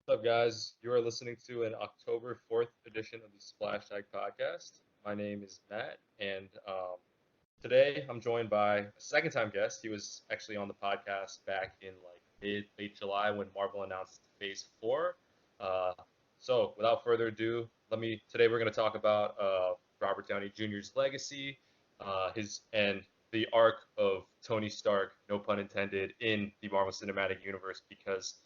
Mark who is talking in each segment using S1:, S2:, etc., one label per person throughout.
S1: What's up, guys? You are listening to an October 4th edition of the SplashTag Podcast. My name is Matt, and today I'm joined by a second time guest. He was actually on the podcast back in like late July when Marvel announced Phase 4. Uh, so, without further ado, today we're going to talk about Robert Downey Jr.'s legacy, and the arc of Tony Stark, no pun intended, in the Marvel Cinematic Universe because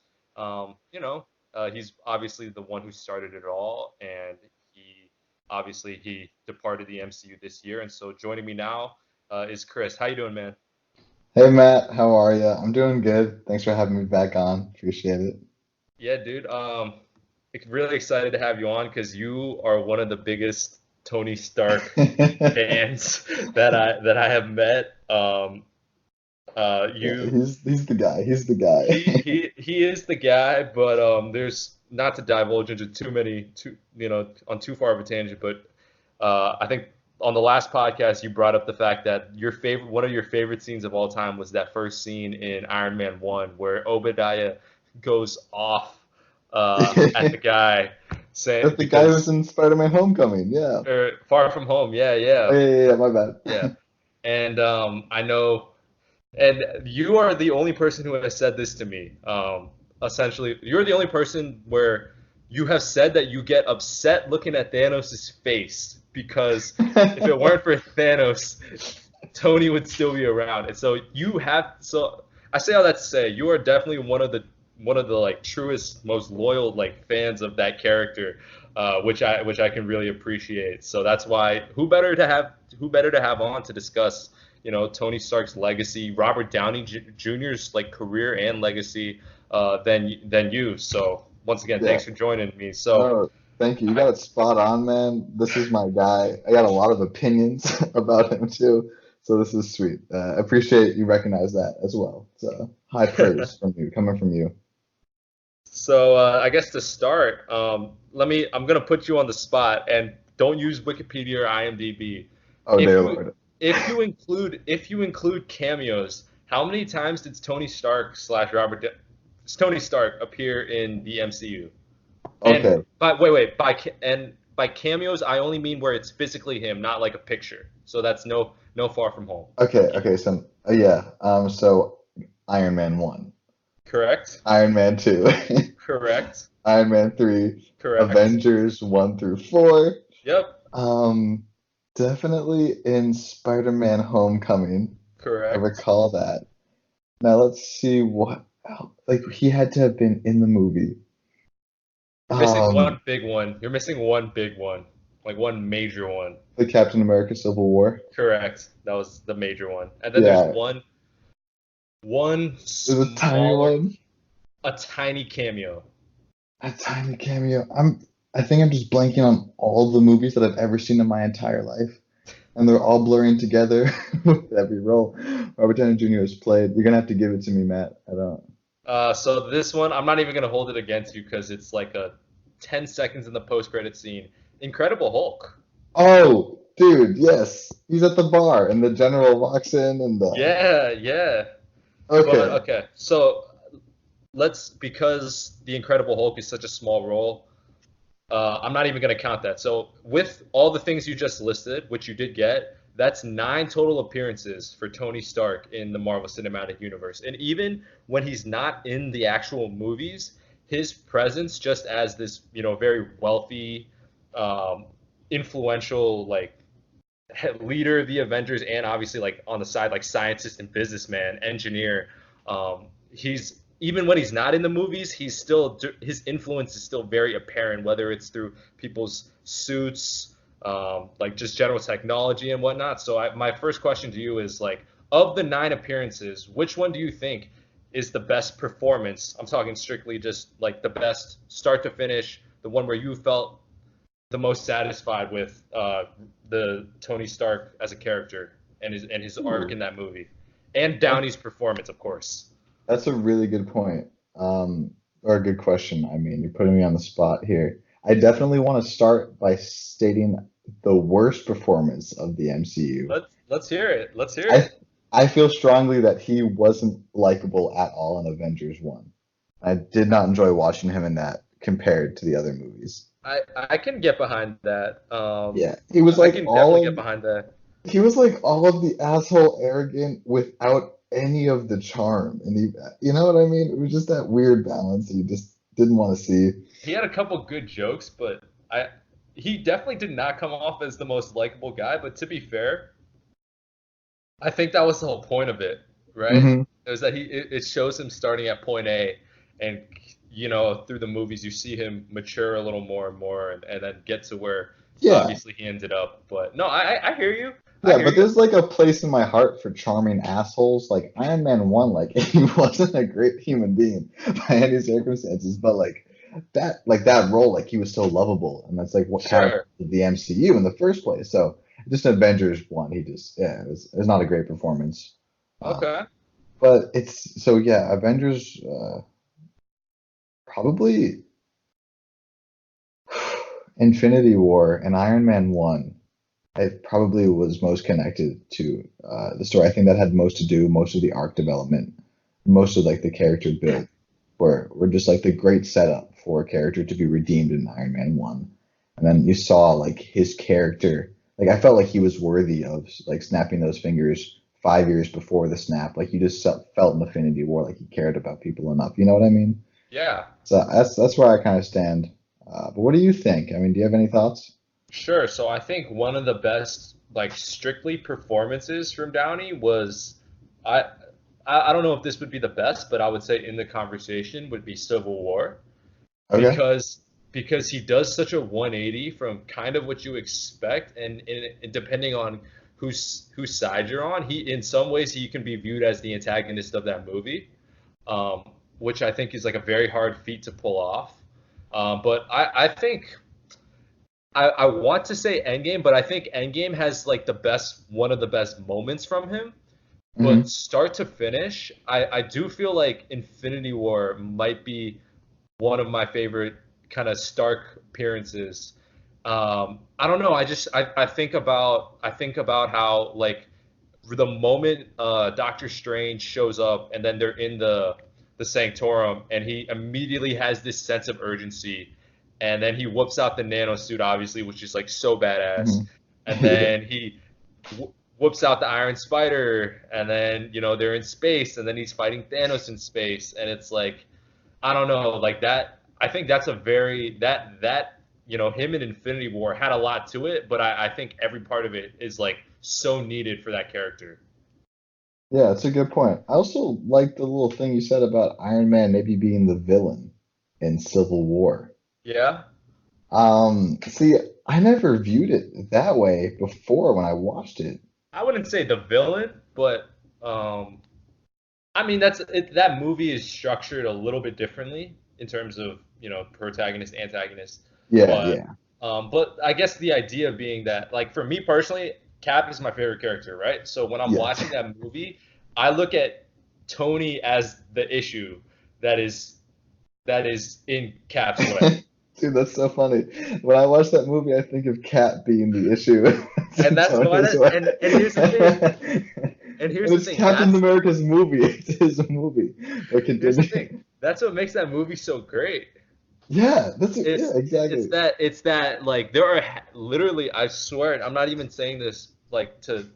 S1: he's obviously the one who started it all, and he departed the MCU this year. And so joining me now is Chris. How you doing, man?
S2: Hey Matt, how are you? I'm doing good. Thanks for having me back on. Appreciate it.
S1: Yeah, dude. Really excited to have you on because you are one of the biggest Tony Stark fans that I have met.
S2: Yeah,
S1: You
S2: he's the guy. He's the
S1: he
S2: guy.
S1: he he is the guy, but there's not to divulge into on too far of a tangent, but I think on the last podcast you brought up the fact that one of your favorite scenes of all time was that first scene in Iron Man 1 where Obadiah goes off at the guy saying
S2: That's the guy who was
S1: because
S2: in Spider-Man Homecoming. Yeah.
S1: Far from home, yeah,
S2: Oh
S1: yeah,
S2: yeah, my
S1: yeah,
S2: bad.
S1: and I know. And you are the only person who has said this to me. Essentially, you're the only person where you have said that you get upset looking at Thanos' face because if it weren't for Thanos, Tony would still be around. And so I say all that to say you are definitely one of the like truest, most loyal like fans of that character, which I can really appreciate. So that's why who better to have on to discuss Tony Stark's legacy, Robert Downey Jr.'s like career and legacy than you. So once again,
S2: Yeah.
S1: thanks for joining me. So
S2: No, thank you. You
S1: I,
S2: got it spot on, man. This is my guy. I got a lot of opinions about him too. So this is sweet. Appreciate you recognize that as well. So high praise from you, coming from you.
S1: I guess to start, I'm gonna put you on the spot and don't use Wikipedia or IMDb.
S2: Oh
S1: If
S2: dear
S1: you
S2: Lord.
S1: if you include cameos, how many times did Tony Stark appear in the MCU? And
S2: Okay.
S1: by cameos, I only mean where it's physically him, not like a picture. So that's no Far From Home.
S2: Okay. Okay. So yeah. So Iron Man 1,
S1: Correct?
S2: Iron Man 2,
S1: Correct.
S2: Iron Man 3,
S1: Correct.
S2: Avengers 1 through 4.
S1: Yep.
S2: Um, Definitely in Spider-Man Homecoming. I
S1: Correct.
S2: recall that. Now let's see what like he had to have been in the movie.
S1: You're missing
S2: Um,
S1: one big one. You're missing one big one. Like one major one.
S2: the Captain America Civil War.
S1: Correct. That was the major one. And then there's
S2: Yeah,
S1: one
S2: it was a tiny
S1: smaller,
S2: one,
S1: a tiny cameo.
S2: a tiny cameo. I think I'm just blanking on all the movies that I've ever seen in my entire life, and they're all blurring together with every role Robert Downey Jr. has played. You're gonna have to give it to me, Matt. I don't.
S1: So this one, I'm not even gonna hold it against you because it's like a 10 seconds in the post-credit scene. Incredible Hulk.
S2: Oh, dude, yes, he's at the bar, and the general walks in, and the
S1: Yeah, yeah. But
S2: okay,
S1: okay, so because the Incredible Hulk is such a small role, I'm not even going to count that. So with all the things you just listed, which you did get, that's nine total appearances for Tony Stark in the Marvel Cinematic Universe. And even when he's not in the actual movies, his presence just as this, very wealthy, um, influential, like leader of the Avengers, and obviously like on the side, like scientist and businessman, engineer. He's even when he's not in the movies, his influence is still very apparent, whether it's through people's suits, like just general technology and whatnot. So my first question to you is like, of the nine appearances, which one do you think is the best performance? I'm talking strictly just like the best start to finish, the one where you felt the most satisfied with the Tony Stark as a character and his arc
S2: ooh,
S1: in that movie, and
S2: that,
S1: Downey's performance, of course.
S2: that's a really good point. Or a good question. I mean, you're putting me on the spot here. I definitely want to start by stating the worst performance of the MCU.
S1: Let's hear it. Let's hear
S2: I
S1: it.
S2: I feel strongly that he wasn't likable at all in Avengers 1. I did not enjoy watching him in that compared to the other movies.
S1: I can get behind that.
S2: Yeah, he was
S1: I
S2: like
S1: can
S2: all
S1: definitely get
S2: of
S1: behind that.
S2: he was like all of the asshole arrogant without any of the charm, and you know what I mean? It was just that weird balance that you just didn't want to see.
S1: He had a couple good jokes, but I he definitely did not come off as the most likable guy. But to be fair, I think that was the whole point of it, right?
S2: Hmm.
S1: It was that it shows him starting at point A, and through the movies you see him mature a little more and more, and then get to where
S2: Yeah,
S1: obviously he ended up. But no, I hear you. I
S2: yeah,
S1: hear
S2: but
S1: you.
S2: there's like a place in my heart for charming assholes. Like Iron Man 1, like he wasn't a great human being by any circumstances, but like that role, like he was so lovable, and that's like what
S1: Sure.
S2: catapulted the MCU in the first place. So just Avengers 1, he just yeah, it was not a great performance. Uh,
S1: Okay.
S2: but it's so yeah, Avengers probably Infinity War and Iron Man 1. I probably was most connected to the story. I think that had most to do, most of the arc development, most of like the character build, were just like the great setup for a character to be redeemed in Iron Man 1. And then you saw like his character, like I felt like he was worthy of like snapping those fingers 5 years before the snap. Like you just felt in Infinity War like he cared about people enough. You know what I mean?
S1: Yeah.
S2: So that's where I kind of stand. But what do you think? I mean, do you have any thoughts?
S1: Sure. So I think one of the best, like strictly performances from Downey was, I, I don't know if this would be the best, but I would say in the conversation would be Civil War
S2: Okay.
S1: because he does such a 180 from kind of what you expect, and depending on whose side you're on, he in some ways he can be viewed as the antagonist of that movie, um, which I think is like a very hard feat to pull off. But I think. I want to say Endgame, but I think Endgame has like one of the best moments from him. But
S2: Hmm.
S1: start to finish, I do feel like Infinity War might be one of my favorite kind of Stark appearances. I don't know. I think about how like the moment Doctor Strange shows up and then they're in the Sanctorum and he immediately has this sense of urgency, and then he whoops out the nano suit obviously, which is like so badass,
S2: Hmm.
S1: and
S2: Yeah.
S1: then he whoops out the Iron Spider, and then they're in space, and then he's fighting Thanos in space, and it's like I don't know, like that. I think that's a very that him in Infinity War had a lot to it, but I think every part of it is like so needed for that character.
S2: Yeah, that's a good point. I also like the little thing you said about Iron Man maybe being the villain in Civil War.
S1: Yeah,
S2: See, I never viewed it that way before when I watched it.
S1: I wouldn't say the villain, but um, I mean that movie is structured a little bit differently in terms of protagonist antagonist,
S2: Yeah,
S1: but
S2: yeah,
S1: but I guess the idea being that like for me personally, Cap is my favorite character, right? So when I'm
S2: yes.
S1: watching that movie, I look at Tony as the issue that is in Cap's way,
S2: Dude, that's so funny. When I watch that movie, I think of Cat being the issue.
S1: and
S2: It's
S1: that's
S2: in
S1: why
S2: Tony's way.
S1: and here's the thing,
S2: And it's Captain
S1: that's
S2: America's movie. It's his movie. But
S1: here's the thing,
S2: continue.
S1: that's what makes that movie so great.
S2: Yeah, yeah,
S1: It's
S2: exactly.
S1: that like there are literally, I swear, and I'm not even saying this like to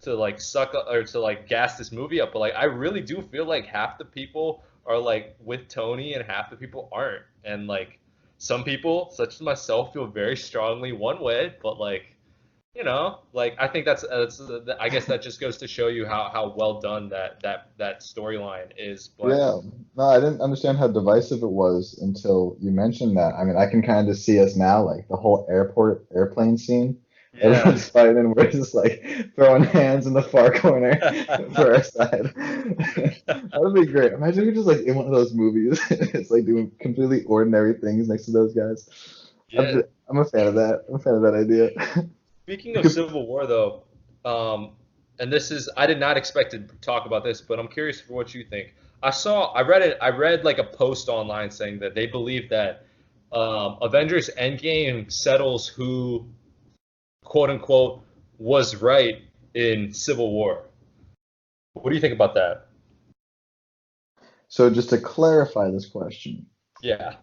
S1: like suck or to like gas this movie up, but like I really do feel like half the people are like with Tony and half the people aren't, and like some people such as myself feel very strongly one way, but like like I think that's I guess that just goes to show you how well done that storyline is. But
S2: Yeah, no, I didn't understand how divisive it was until you mentioned that. I mean, I can kind of see us now, like the whole airplane scene.
S1: yeah.
S2: Everyone's fighting, we're just like throwing hands in the far corner for our side. That would be great. Imagine we just like in one of those movies. It's like doing completely ordinary things next to those guys.
S1: Yeah.
S2: I'm a fan of that. I'm a fan of that idea.
S1: Speaking
S2: We
S1: of
S2: could,
S1: Civil War, though, and this is I did not expect to talk about this, but I'm curious for what you think. I read like a post online saying that they believe that Avengers Endgame settles who quote unquote was right in Civil War. What do you think about that?
S2: so just to clarify this question,
S1: Yeah.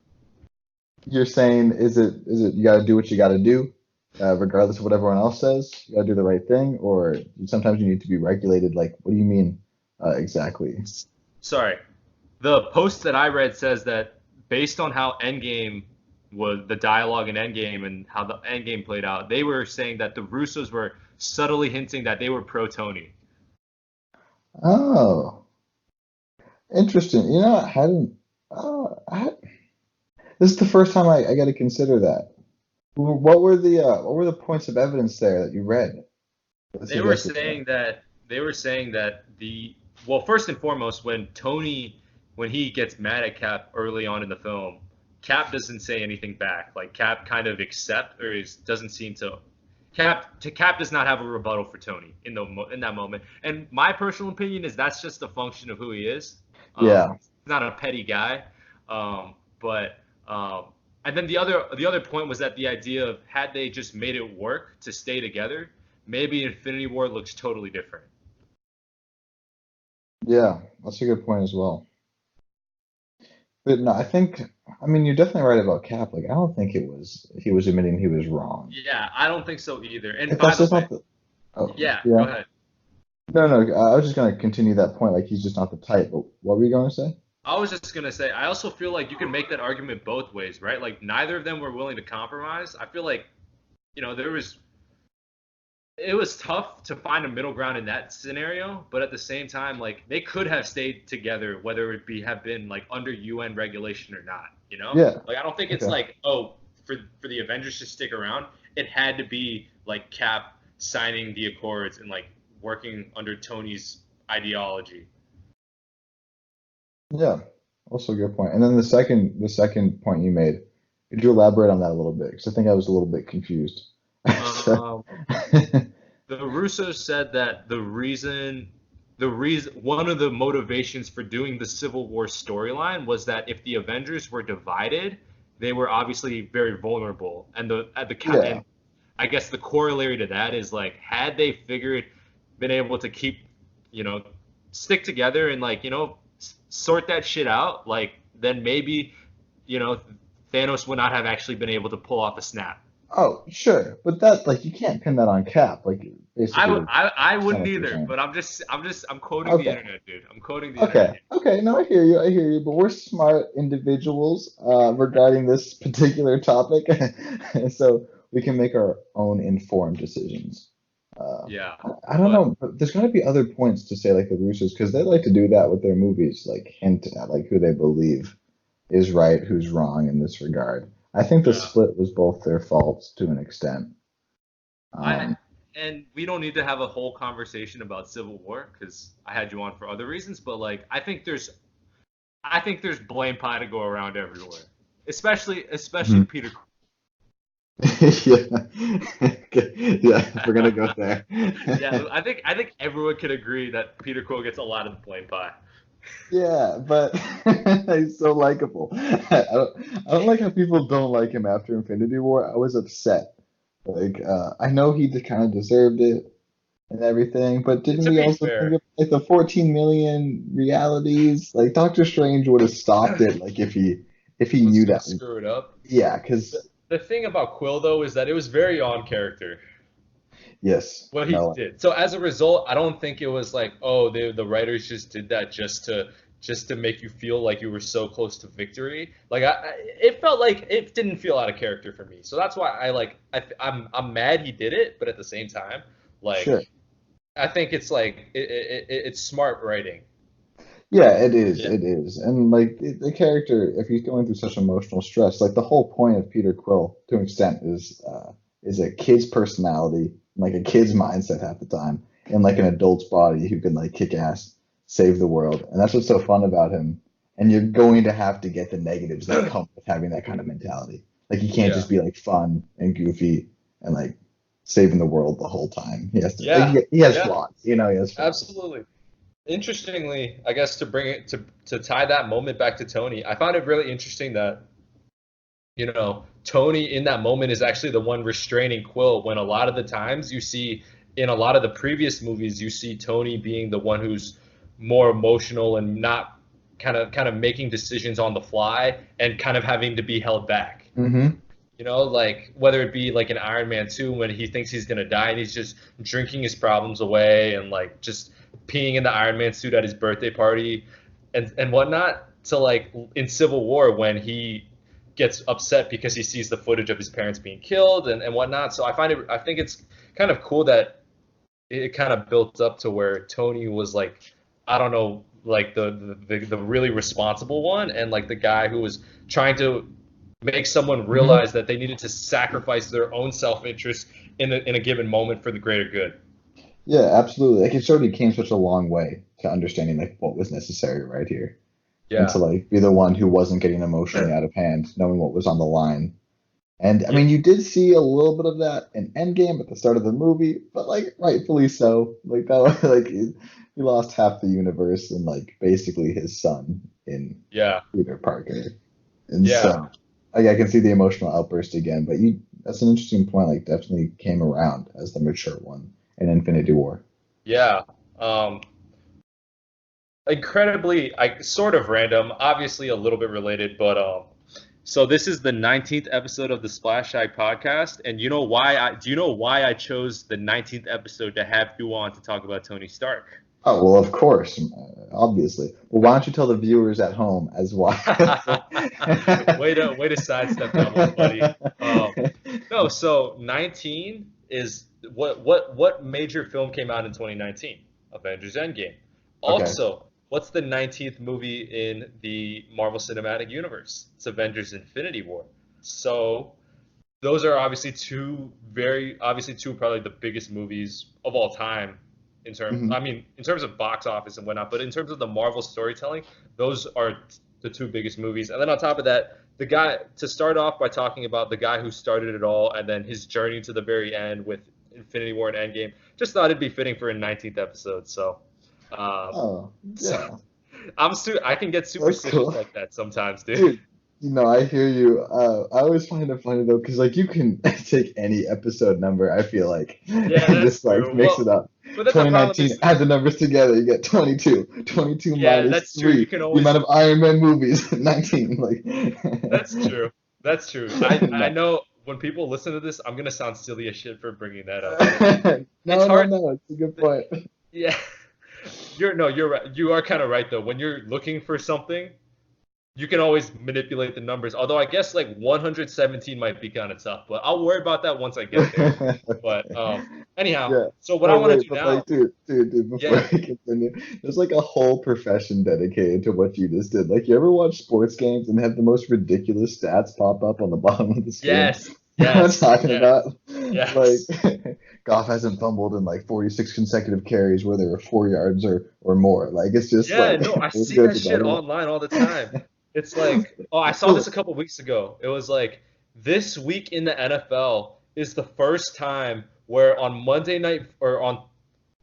S2: You're saying is it you got to do what you got to do, regardless of what everyone else says. You got to do the right thing, or sometimes you need to be regulated. Like, what do you mean exactly?
S1: Sorry. The post that I read says that based on how Endgame was the dialogue in Endgame and how the Endgame played out, they were saying that the Russos were subtly hinting that they were pro Tony.
S2: Oh, interesting. You know, I hadn't. This is the first time I got to consider that. What were the points of evidence there that you read that
S1: They were
S2: suggested that?
S1: saying that the well, first and foremost, when he gets mad at Cap early on in the film, Cap doesn't say anything back. Like Cap kind of doesn't seem to Cap does not have a rebuttal for Tony in that moment. And my personal opinion is that's just a function of who he is.
S2: Yeah.
S1: He's not a petty guy. But and then the other point was that the idea of had they just made it work to stay together, maybe Infinity War looks totally different.
S2: Yeah, that's a good point as well. But no, I mean, you're definitely right about Cap. Like, I don't think he was admitting he was wrong.
S1: Yeah, I don't think so either. And
S2: If
S1: by
S2: that's
S1: the
S2: just
S1: way,
S2: not the, oh,
S1: yeah, go
S2: yeah.
S1: ahead.
S2: No, no, I was just gonna continue that point. Like, he's just not the type. But what were you going to say?
S1: I was just gonna say, I also feel like you can make that argument both ways, right? Like neither of them were willing to compromise. I feel like, there was it was tough to find a middle ground in that scenario, but at the same time, like they could have stayed together, whether it be have been like under UN regulation or not.
S2: Yeah.
S1: Like I don't think it's
S2: Okay.
S1: like for the Avengers to stick around, it had to be like Cap signing the Accords and like working under Tony's ideology.
S2: Yeah. Also a good point. And then the second point you made, could you elaborate on that a little bit? Because I think I was a little bit confused. So,
S1: Um, the Russos said that one of the motivations for doing the Civil War storyline was that if the Avengers were divided, they were obviously very vulnerable, and
S2: yeah.
S1: and I guess the corollary to that is like had they been able to keep, you know, stick together and like sort that shit out, like then maybe you know Thanos would not have actually been able to pull off a snap.
S2: Oh, sure. But that like you can't pin that on Cap. Like basically
S1: I
S2: that's not
S1: wouldn't
S2: what you're
S1: either,
S2: saying.
S1: but I'm quoting the
S2: Okay.
S1: internet, dude. I'm quoting the internet
S2: Okay.
S1: here.
S2: Okay. No, I hear you. I hear you. But we're smart individuals regarding this particular topic, so we can make our own informed decisions. Uh,
S1: Yeah,
S2: I don't
S1: but
S2: know, but there's going to be other points to say like the Russos because they like to do that with their movies, like hint at like who they believe is right, who's wrong in this regard. I think the
S1: yeah,
S2: split was both their faults to an extent.
S1: I
S2: Um,
S1: and we don't need to have a whole conversation about Civil War because I had you on for other reasons. But like, I think there's blame pie to go around everywhere, especially
S2: mhm.
S1: Peter.
S2: Yeah. Okay. Yeah, if we're gonna go there.
S1: Yeah, I think everyone can agree that Peter Quill gets a lot of the blame pie.
S2: Yeah, but he's so likable. I don't like how people don't like him after Infinity War. I was upset. Like, I know he kind of deserved it and everything, but didn't
S1: To
S2: we
S1: be
S2: also think
S1: fair,
S2: of like the 14 million realities? Like Doctor Strange would have stopped it, like if he
S1: was
S2: knew
S1: gonna
S2: that.
S1: screw it up.
S2: Yeah,
S1: The,
S2: because
S1: the thing about Quill though is that it was very on character
S2: yes,
S1: what he
S2: no,
S1: did. So as a result, I don't think it was like, oh, the writers just did that just to make you feel like you were so close to victory. Like it felt like it didn't feel out of character for me. So that's why I'm mad he did it, but at the same time,
S2: sure.
S1: like I think it's like it's smart writing.
S2: Yeah, it is.
S1: Yeah.
S2: It is. And like the character, if he's going through such emotional stress, like the whole point of Peter Quill to an extent is a kid's personality, like a kid's mindset half the time, in like an adult's body who can like kick ass, save the world. And that's what's so fun about him. And you're going to have to get the negatives that come with having that kind of mentality. Like he can't
S1: Yeah.
S2: just be like fun and goofy and like saving the world the whole time. He has to like
S1: Yeah.
S2: he has
S1: Yeah.
S2: flaws, he has flaws.
S1: Absolutely. Interestingly, I guess to bring it to tie that moment back to Tony, I found it really interesting that Tony in that moment is actually the one restraining Quill when a lot of the times you see in a lot of the previous movies you see Tony being the one who's more emotional and not kind of making decisions on the fly and kind of having to be held back.
S2: Mm-hmm.
S1: Like whether it be like in Iron Man 2 when he thinks he's gonna die and he's just drinking his problems away and like just peeing in the Iron Man suit at his birthday party and whatnot, to like in Civil War when he gets upset because he sees the footage of his parents being killed and whatnot. So I think it's kind of cool that it kind of built up to where Tony was like, I don't know, like the really responsible one, and like the guy who was trying to make someone realize that they needed to sacrifice their own self-interest in a given moment for the greater good.
S2: Yeah, absolutely. Like it already came such a long way to understanding like what was necessary right here, and to
S1: Yeah.
S2: like be the one who wasn't getting emotionally out of hand, knowing what was on the line. And I
S1: Yeah.
S2: mean, you did see a little bit of that in Endgame at the start of the movie, but like rightfully so. Like that was like he lost half the universe and like basically his son in
S1: Yeah.
S2: Peter Parker. And
S1: Yeah.
S2: so like, I can see the emotional outburst again, but you that's an interesting point. Like definitely came around as the mature one in Infinity War.
S1: Yeah. Um, incredibly, sort of random, obviously a little bit related, but so this is the 19th episode of the SplashTag Podcast, and do you know why I chose the 19th episode to have you on to talk about Tony Stark?
S2: Oh well, of course, obviously. Well, why don't you tell the viewers at home as why?
S1: Way to sidestep that one, buddy. No, so 19 is what major film came out in 2019? Avengers Endgame.
S2: Okay.
S1: Also, what's the 19th movie in the Marvel Cinematic Universe? It's Avengers Infinity War. So those are obviously two probably the biggest movies of all time
S2: Hmm.
S1: in terms of box office and whatnot, but in terms of the Marvel storytelling, those are the two biggest movies. And then on top of that, the guy to start off by talking about the guy who started it all and then his journey to the very end with Infinity War and Endgame, just thought it'd be fitting for a 19th episode. Um,
S2: Oh,
S1: so
S2: yeah.
S1: I can get
S2: That's
S1: superstitious
S2: cool.
S1: like that sometimes, dude.
S2: Dude, I hear you. I always find it funny though, because like you can take any episode number, I feel like,
S1: Yeah,
S2: and
S1: that's
S2: just like
S1: true.
S2: mix it
S1: Well,
S2: up.
S1: but then the problem
S2: 2019,
S1: is,
S2: add the numbers together, you get 22. 22
S1: yeah,
S2: minus
S1: that's true. You
S2: 3,
S1: can
S2: the amount
S1: always
S2: of Iron Man movies, 19. Like,
S1: That's true. That's true. I
S2: no.
S1: know when people listen to this, I'm gonna sound silly as shit for bringing that up, but it's
S2: No, no,
S1: hard.
S2: no. It's a good point.
S1: Yeah, you're right. You are kind of right though. When you're looking for something, you can always manipulate the numbers. Although I guess like 117 might be kind of tough, but I'll worry about that once I get there. But anyhow,
S2: Yeah.
S1: so what I
S2: Oh
S1: want to
S2: wait,
S1: do
S2: but
S1: now,
S2: like, dude, before
S1: yeah,
S2: I continue, there's like a whole profession dedicated to what you just did. Like, you ever watch sports games and have the most ridiculous stats pop up on the bottom of the screen?
S1: yes,
S2: You know what I'm
S1: yes,
S2: talking
S1: yes,
S2: about? Like,
S1: yes.
S2: Goff hasn't fumbled in like 46 consecutive carries where they were 4 yards or more. Like, it's just
S1: Yeah,
S2: like,
S1: no, I
S2: it's
S1: see
S2: good
S1: that
S2: to
S1: shit
S2: talk
S1: online all the time.
S2: about.
S1: It's like, oh, I saw this
S2: So,
S1: a couple weeks ago. It was like this week in the NFL is the first time where on Monday night or on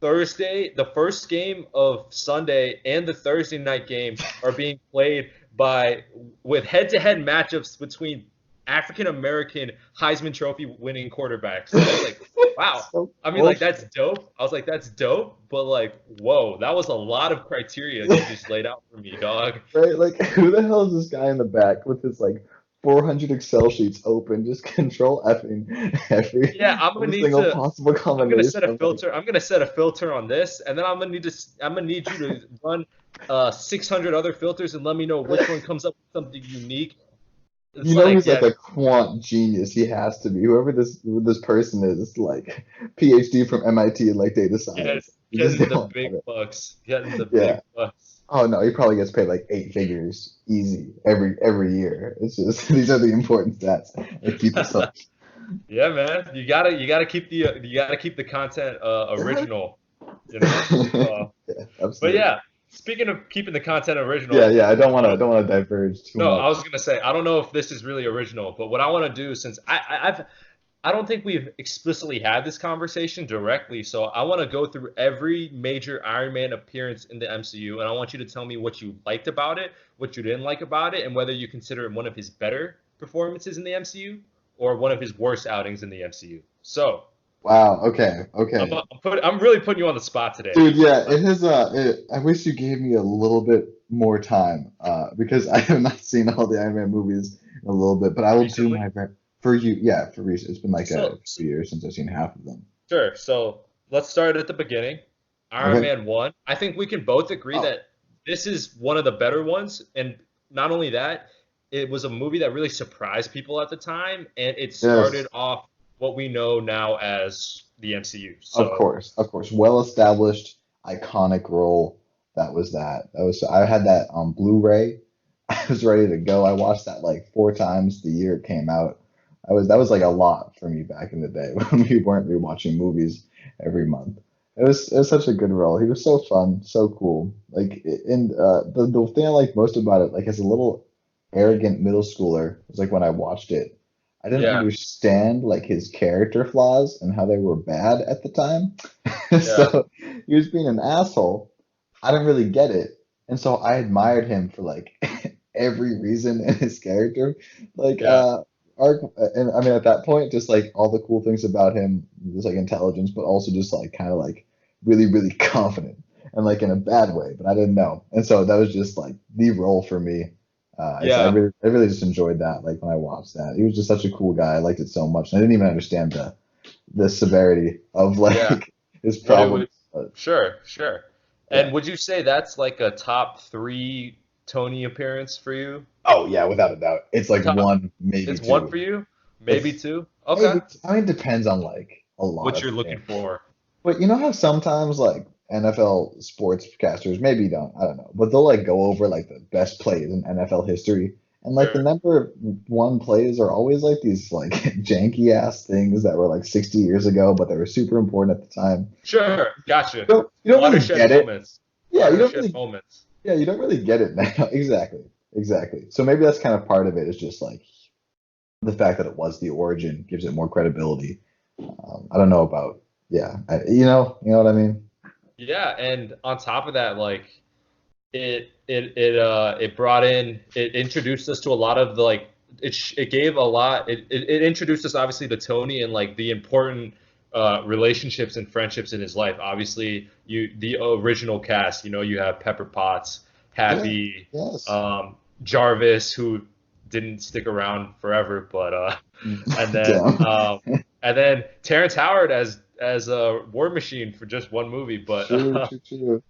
S1: Thursday, the first game of Sunday and the Thursday night game are being played by with head-to-head matchups between African American Heisman Trophy winning quarterbacks. And I was like, wow.
S2: so
S1: I mean, like
S2: bullshit.
S1: that's dope. I was like, that's dope, but like, whoa, that was a lot of criteria you just laid out for me, dog.
S2: Right? Like, who the hell is this guy in the back with his like 400 Excel sheets open, just control effing
S1: Yeah,
S2: every single possible
S1: I'm gonna
S2: combination
S1: set a
S2: of like,
S1: filter. I'm gonna set a filter on this, and then I'm gonna need you to run 600 other filters and let me know which one comes up with something unique. It's like,
S2: he's like
S1: yeah,
S2: a quant genius. He has to be. Whoever this person is, like PhD from MIT in like data
S1: yes,
S2: science. You just
S1: getting the
S2: don't have
S1: big
S2: it.
S1: bucks, getting the
S2: Yeah.
S1: big bucks.
S2: Oh no, he probably gets paid like 8 figures easy every year. It's just these are the important stats that keep us up.
S1: Yeah, man, you gotta keep the content original, you know. Uh,
S2: Yeah,
S1: but
S2: absolutely.
S1: yeah, speaking of keeping the content
S2: Yeah,
S1: original,
S2: yeah. I don't want to diverge too
S1: no, I
S2: much.
S1: was gonna say I don't know if this is really original, but what I want to do since I don't think we've explicitly had this conversation directly, so I want to go through every major Iron Man appearance in the MCU, and I want you to tell me what you liked about it, what you didn't like about it, and whether you consider it one of his better performances in the MCU or one of his worst outings in the MCU. So,
S2: Wow. Okay. Okay.
S1: I'm really putting you on the spot today.
S2: Dude, yeah, it has. I wish you gave me a little bit more time, because I have not seen all the Iron Man movies in a little bit, but I will do
S1: Recently.
S2: my best for you. Yeah, for recent. It's been like
S1: So,
S2: a few years since I've seen half of them.
S1: sure. So let's start at the beginning. Iron
S2: Okay.
S1: Man 1. I think we can both agree
S2: Oh,
S1: that this is one of the better ones. And not only that, it was a movie that really surprised people at the time. And it started
S2: yes,
S1: off what we know now as the MCU.
S2: of
S1: So,
S2: course, of course. Well established, iconic role. That was that. That was. I had that on Blu-ray. I was ready to go. I watched that like four times the year it came out. That was like a lot for me back in the day when we weren't rewatching movies every month. It was such a good role. He was so fun, so cool. Like and the thing I like most about it, like as a little arrogant middle schooler, was like when I watched it, I didn't
S1: yeah,
S2: understand like his character flaws and how they were bad at the time.
S1: yeah,
S2: So he was being an asshole. I didn't really get it. And so I admired him for like every reason in his character. Like
S1: yeah,
S2: arc and I mean at that point just like all the cool things about him, just like intelligence, but also just like kind of like really, really confident and like in a bad way, but I didn't know. And so that was just like the role for me.
S1: yeah,
S2: I really just enjoyed that like when I watched that. He was just such a cool guy. I liked it so much. And I didn't even understand the severity of
S1: yeah.
S2: like his
S1: What it
S2: problems.
S1: would, sure, sure. And
S2: Yeah.
S1: would you say that's like a top three Tony appearance for you?
S2: Oh yeah, without a doubt. It's like
S1: Top,
S2: one, maybe
S1: it's one
S2: two.
S1: for you? Maybe
S2: It's
S1: two? Okay.
S2: maybe I mean it depends on like a lot
S1: What
S2: of
S1: you're looking
S2: things.
S1: for.
S2: But you know how sometimes like NFL sportscasters, maybe don't, I don't know, but they'll like go over like the best plays in NFL history. And like the
S1: Sure.
S2: number one plays are always like these like janky ass things that were like 60 years ago, but they were super important at the time.
S1: Sure. Gotcha.
S2: You don't really
S1: Watershed
S2: get it.
S1: moments.
S2: Yeah,
S1: Watershed moments.
S2: you don't really get it now. Exactly. Exactly. So maybe that's kind of part of it is just like the fact that it was the origin gives it more credibility. I don't know about, yeah, you know what I mean?
S1: Yeah, and on top of that, like it brought in it introduced us to a lot of the like it gave a lot it introduced us obviously to Tony and like the important relationships and friendships in his life. Obviously, the original cast, you have Pepper Potts,
S2: Yeah.
S1: Happy,
S2: Yes.
S1: um, Jarvis, who didn't stick around forever, but and then
S2: Damn.
S1: and then Terrence Howard as a War Machine for just one movie, but
S2: True, true, true.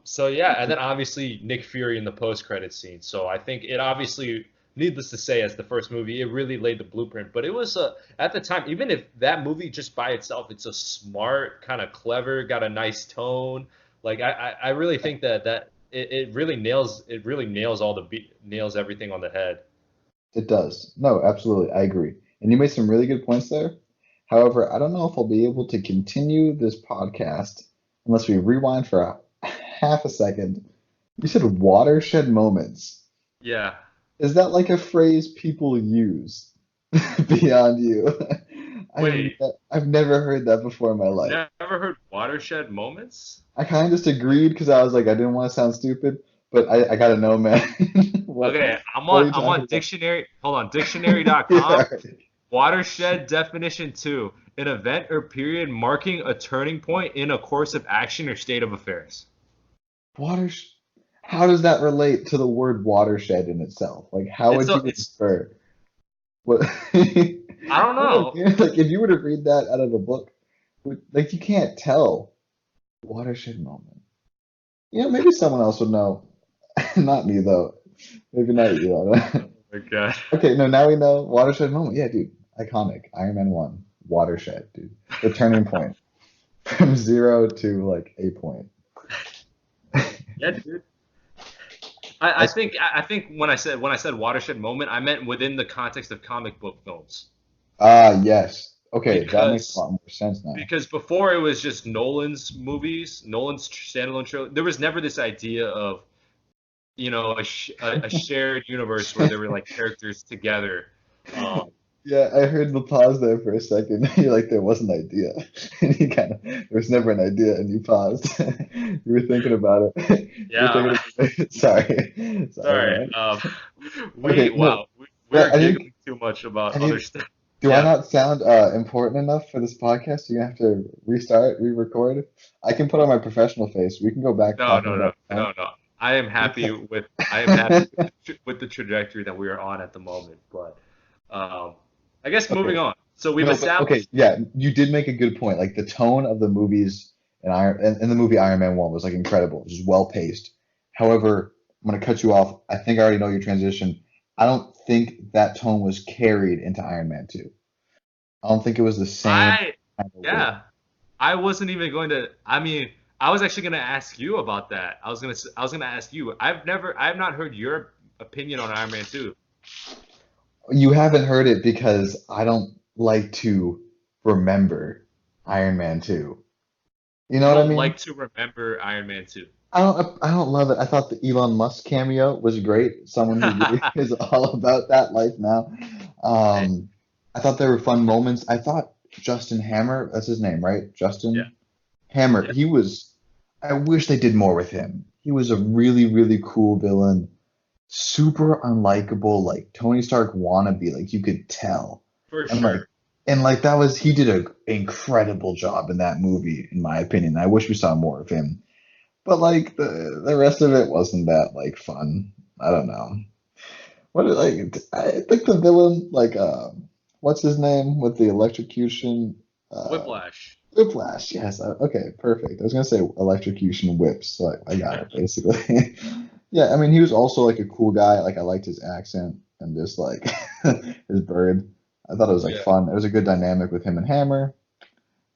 S1: so yeah, and then obviously Nick Fury in the post-credit scene. So I think it obviously, needless to say, as the first movie, it really laid the blueprint. But it was at the time, even if that movie just by itself, it's a smart, kind of clever, got a nice tone. Like I really think it really nails all the nails everything on the head.
S2: It does. No, absolutely. I agree. And you made some really good points there. However, I don't know if I'll be able to continue this podcast unless we rewind for half a second. You said watershed moments.
S1: Yeah.
S2: Is that like a phrase people use beyond you?
S1: Wait,
S2: I've never heard that before in my life.
S1: never heard watershed moments?
S2: I kind of just agreed because I was like, I didn't want to sound stupid, but I gotta know, man.
S1: Okay,
S2: What are you
S1: I'm on
S2: talking about?
S1: dictionary. Hold on,
S2: Yeah.
S1: dictionary.com. Watershed definition 2, an event or period marking a turning point in a course of action or state of affairs.
S2: Waters. How does that relate to the word watershed in itself? Like, how
S1: It's
S2: would
S1: a
S2: you
S1: it's
S2: infer what?
S1: I don't know.
S2: Like, if you were to read that out of a book, like, you can't tell watershed moment. You know, maybe someone else would know. Not me, though. Maybe not you. Though.
S1: Oh my god.
S2: Okay, no, now we know watershed moment. Yeah, dude, iconic. Iron Man 1, watershed, dude. The turning point from zero to like a point.
S1: Yeah, dude. I think when I said watershed moment, I meant within the context of comic book films.
S2: Yes. Okay, that makes a
S1: Because
S2: lot more sense now.
S1: because before it was just Nolan's movies, Nolan's standalone trilogy. There was never this idea of a shared universe where there were like characters together. Um,
S2: Yeah, I heard the pause there for a second. You're like, there was an idea. And you kind of, there was never an idea, and you paused. You were thinking about it. You were
S1: yeah,
S2: thinking about it. Sorry,
S1: sorry.
S2: man.
S1: We
S2: Okay, no,
S1: wow, we're
S2: yeah,
S1: giggling too much about
S2: I
S1: other
S2: think,
S1: stuff.
S2: Do I not sound important enough for this podcast? You're gonna have to restart, re-record. I can put on my professional face. We can go back
S1: No,
S2: talking
S1: no, no,
S2: about fun.
S1: no, no. I am happy with the trajectory that we are on at the moment. But I guess moving
S2: Okay.
S1: on. So we've
S2: No, but okay,
S1: established.
S2: yeah, you did make a good point. Like the tone of the movies in the movie Iron Man 1 was like incredible, just well paced. However, I'm gonna cut you off. I think I already know your transition. I don't think that tone was carried into Iron Man 2. I don't think it was the same
S1: I
S2: kind of weight.
S1: Yeah. I wasn't even going to. I mean, I was actually going to ask you about that. I was gonna ask you. I have not heard your opinion on Iron Man 2.
S2: You haven't heard it because I don't like to remember Iron Man 2. You
S1: You
S2: know what I
S1: don't
S2: mean?
S1: like to remember Iron Man 2.
S2: I don't love it. I thought the Elon Musk cameo was great. Someone who really is all about that life now.
S1: Hey,
S2: Um, I thought there were fun moments. I thought Justin Hammer, that's his name, right?
S1: yeah,
S2: Justin Hammer.
S1: yeah,
S2: I wish they did more with him. He was a really, really cool villain. Super unlikable, like Tony Stark wannabe, like you could tell.
S1: for
S2: And like
S1: sure.
S2: he did an incredible job in that movie, in my opinion. I wish we saw more of him. But like the rest of it wasn't that like fun. I don't know. I think the villain like what's his name with the electrocution uh
S1: Whiplash.
S2: Whiplash. Yes. Okay, perfect. I was gonna say electrocution whips, so I got it basically. Yeah, I mean he was also like a cool guy. Like I liked his accent and just like his bird. I thought it was like
S1: Yeah.
S2: fun. It was a good dynamic with him and Hammer.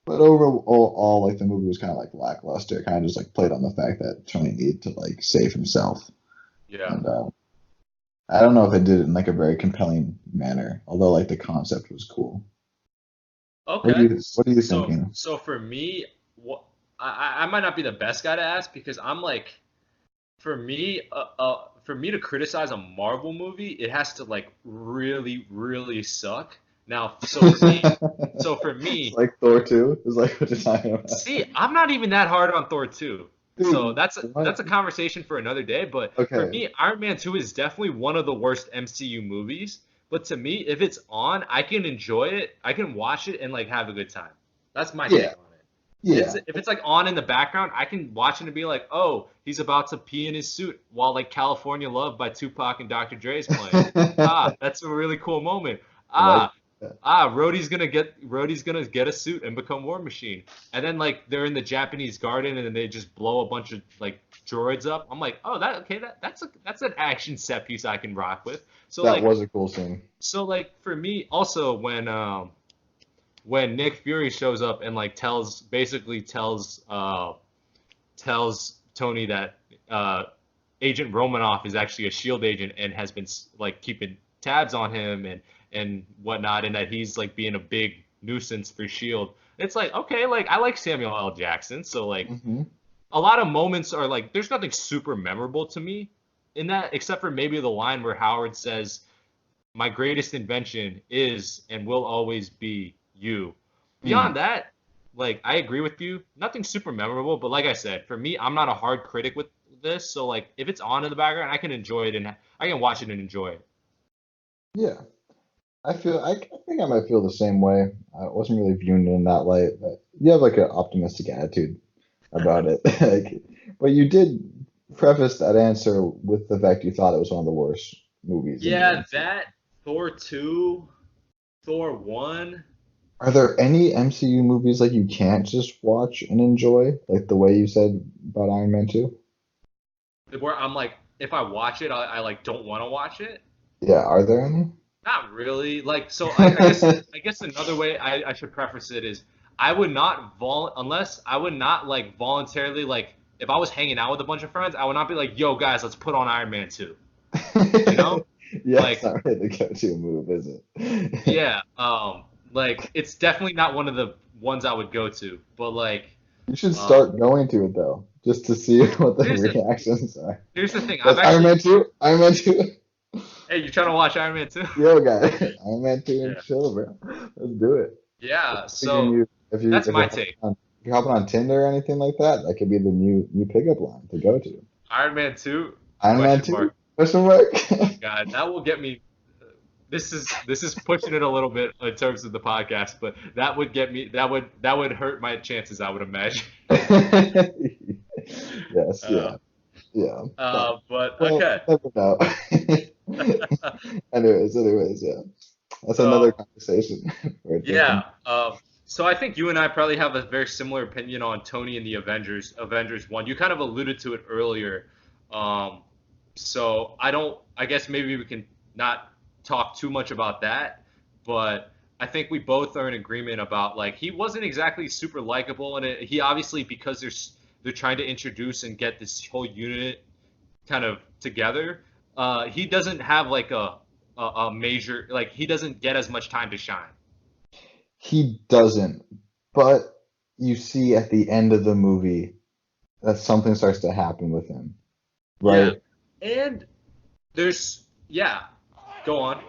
S2: But overall, like the movie was kind of like lackluster. It kind of just like played on the fact that Tony needed to like save himself,
S1: Yeah.
S2: and I don't know if it did it in like a very compelling manner. Although like the concept was cool.
S1: Okay.
S2: What are you
S1: So
S2: thinking?
S1: so for me, what I might not be the best guy to ask because I'm like for me to criticize a Marvel movie, it has to like really, really suck. Now, so for
S2: It's
S1: me,
S2: like Thor 2 is like what you're talking about,
S1: see, I'm not even that hard on Thor 2. So
S2: dude.
S1: that's
S2: What?
S1: a conversation for another day, but for
S2: Okay,
S1: me, Iron Man 2 is definitely one of the worst MCU movies. But to me, if it's on, I can enjoy it. I can watch it and like have a good time. That's my take
S2: yeah,
S1: on it.
S2: yeah,
S1: If it's like on in the background, I can watch it and be like, "Oh, he's about to pee in his suit while like California Love by Tupac and Dr. Dre is playing." Ah, that's a really cool moment.
S2: I like
S1: Ah,
S2: that.
S1: Rhodey's gonna get a suit and become War Machine. And then like they're in the Japanese garden and then they just blow a bunch of like droids up. I'm like, oh, that's an action set piece I can rock with. So
S2: That
S1: like
S2: was a cool scene.
S1: for me also when Nick Fury shows up and like tells Tony that Agent Romanoff is actually a Shield agent and has been like keeping tabs on him and whatnot, and that he's like being a big nuisance for Shield. It's like okay, like I like Samuel L. Jackson, so like
S2: Hmm.
S1: a lot of moments are like there's nothing super memorable to me in that except for maybe the line where Howard says, "My greatest invention is and will always be you." Beyond
S2: Hmm.
S1: that, like I agree with you. Nothing super memorable, but like I said, for me, I'm not a hard critic with this, so like if it's on in the background, I can enjoy it and I can watch it and enjoy it.
S2: Yeah. I think I might feel the same way. I wasn't really viewing it in that light, but you have like an optimistic attitude about it. Like, but you did preface that answer with the fact you thought it was one of the worst movies in the
S1: Yeah,
S2: MCU.
S1: that Thor 2, Thor 1.
S2: Are there any MCU movies like you can't just watch and enjoy, like the way you said about Iron Man 2?
S1: Where I'm like, if I watch it, I like don't want to watch it.
S2: Yeah, are there any?
S1: Not really. Like, so I guess another way I should preface it is I would not unless I would not like voluntarily like if I was hanging out with a bunch of friends, I would not be like, yo guys, let's put on Iron Man 2. You know?
S2: Yeah, it's
S1: Like,
S2: not really the go-to move, is it?
S1: yeah, like it's definitely not one of the ones I would go to. But like,
S2: You should
S1: um,
S2: start going to it though, just to see what the
S1: here's the
S2: reactions are.
S1: here's the thing. I've
S2: That's Iron
S1: actually,
S2: Man 2? Iron Man 2?
S1: hey, you trying to watch Iron Man 2?
S2: Yo, guy. Iron Man 2 and
S1: Yeah.
S2: chill, bro. Let's do it.
S1: Yeah.
S2: Figuring
S1: So
S2: you,
S1: that's
S2: if
S1: my take.
S2: you're hopping on Tinder or anything like that, that could be the new pickup line to go to.
S1: Iron Man 2?
S2: Iron Man
S1: Question
S2: 2?
S1: mark.
S2: Question mark?
S1: God, that will get me. this is pushing it a little bit in terms of the podcast, but that would get me that would hurt my chances, I would imagine.
S2: Yes,
S1: Uh,
S2: yeah, yeah. But
S1: but
S2: well,
S1: okay.
S2: never know. Anyways, yeah. That's another
S1: So
S2: conversation we're
S1: yeah.
S2: thinking.
S1: So I think you and I probably have a very similar opinion on Tony and the Avengers one. You kind of alluded to it earlier. Um, so I don't. I guess maybe we can not talk too much about that, but I think we both are in agreement about like he wasn't exactly super likable, and he obviously because they're trying to introduce and get this whole unit kind of together. He doesn't have like a major like he doesn't get as much time to shine.
S2: He doesn't, but you see at the end of the movie that something starts to happen with him,
S1: Yeah.
S2: right?
S1: And yeah, go on.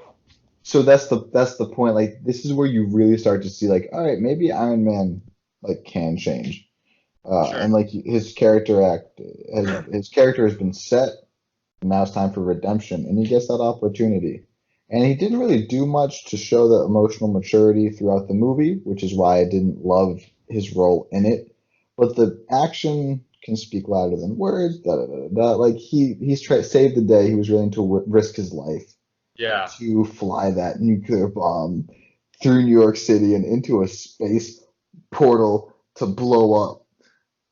S2: So that's the point. Like this is where you really start to see like, all right, maybe Iron Man like can change.
S1: Sure.
S2: And like his character has been set. Now it's time for redemption, and he gets that opportunity. And he didn't really do much to show the emotional maturity throughout the movie, which is why I didn't love his role in it. But the action can speak louder than words. Da, da, da, da. Like he's tried saved the day. He was willing to risk his life
S1: Yeah.
S2: to fly that nuclear bomb through New York City and into a space portal to blow up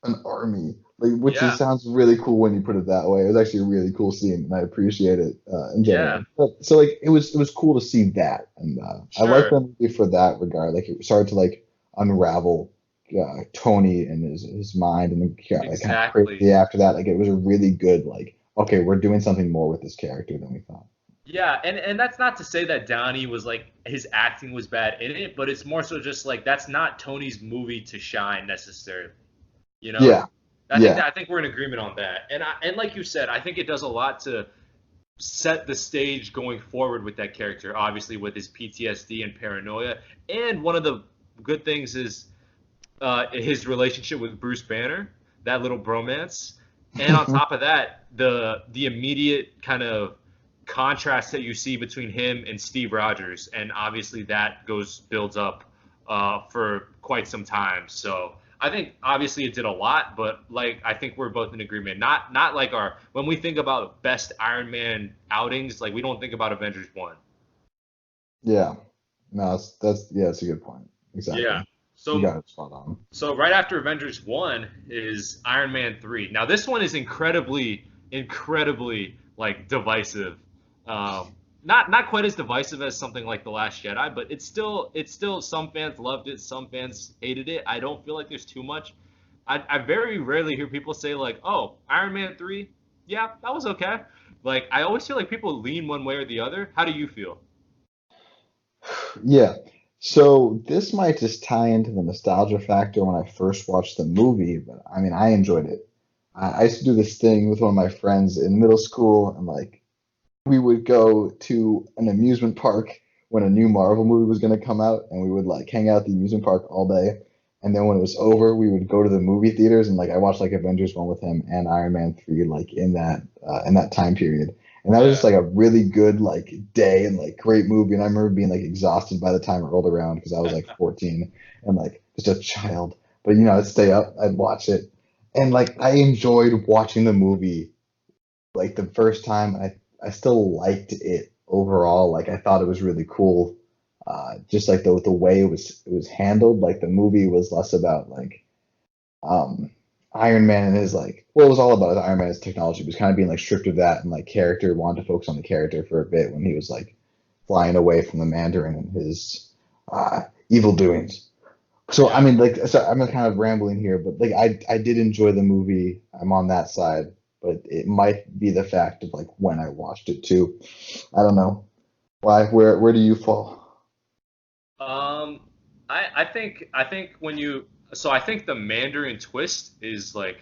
S2: an army, like which
S1: Yeah.
S2: is sounds really cool when you put it that way. It was actually a really cool scene, and I appreciate it in
S1: Yeah.
S2: general. But so like it was cool to see that, and I like
S1: Sure.
S2: the movie for that regard. Like it started to like unravel Tony and his mind, and then got like kind of
S1: Exactly.
S2: crazy after that. Like it was a really good like okay, we're doing something more with this character than we thought.
S1: Yeah, and that's not to say that Downey was like his acting was bad in it, but it's more so just like that's not Tony's movie to shine necessarily. You know?
S2: Yeah, yeah,
S1: I think we're in agreement on that. And like you said, I think it does a lot to set the stage going forward with that character, obviously with his PTSD and paranoia. And one of the good things is his relationship with Bruce Banner, that little bromance. And on top of that, the immediate kind of contrast that you see between him and Steve Rogers, and obviously that builds up for quite some time. So I think obviously it did a lot, but like I think we're both in agreement. Not like our when we think about best Iron Man outings, like we don't think about Avengers one.
S2: yeah. No, that's yeah, that's a good point.
S1: Yeah.
S2: Exactly. You
S1: So
S2: got it spot on.
S1: So right after Avengers 1 is Iron Man 3. Now this one is incredibly like divisive. Not quite as divisive as something like The Last Jedi, but it's still some fans loved it, some fans hated it. I don't feel like there's too much. I very rarely hear people say like, "Oh, Iron Man 3, yeah, that was okay." Like I always feel like people lean one way or the other. How do you feel?
S2: Yeah. So this might just tie into the nostalgia factor when I first watched the movie, but I mean, I enjoyed it. I used to do this thing with one of my friends in middle school, and like we would go to an amusement park when a new Marvel movie was going to come out, and we would like hang out at the amusement park all day. And then when it was over, we would go to the movie theaters, and like I watched like Avengers 1 with him and Iron Man 3 like in that time period. And that was
S1: Yeah.
S2: just like a really good like day and like great movie. And I remember being like exhausted by the time it rolled around because I was like 14 and like just a child. But I'd stay up, I'd watch it, and like I enjoyed watching the movie like the first time. I still liked it overall. Like I thought it was really cool. Just like the way it was handled. Like the movie was less about like um Iron Man and his like well, it was all about Iron Man's technology. It was kind of being like stripped of that and like character, wanted to focus on the character for a bit when he was like flying away from the Mandarin and his evil doings. So I
S1: Yeah.
S2: mean, like, so I'm kind of rambling here, but like, I did enjoy the movie. I'm on that side, but it might be the fact of like when I watched it too. I don't know why. Where do you fall?
S1: Um, I think I think the Mandarin twist is like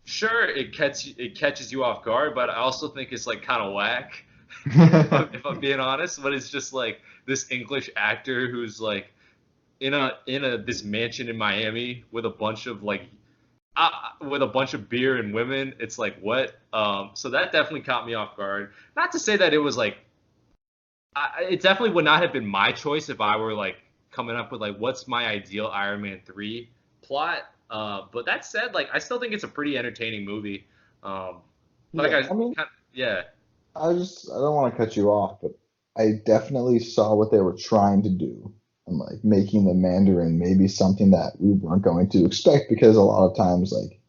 S1: sure it catches you off guard, but I also think it's like kind of whack if I'm being honest. But it's just like this English actor who's like in a this mansion in Miami with a bunch of like with a bunch of beer and women. It's like what? So that definitely caught me off guard. Not to say that it was like It definitely would not have been my choice if I were like coming up with like what's my ideal Iron Man 3 plot. But that said, like I still think it's a pretty entertaining movie. Like
S2: Yeah, I mean,
S1: yeah,
S2: I don't want to cut you off, but I definitely saw what they were trying to do and like making the Mandarin maybe something that we weren't going to expect because a lot of times like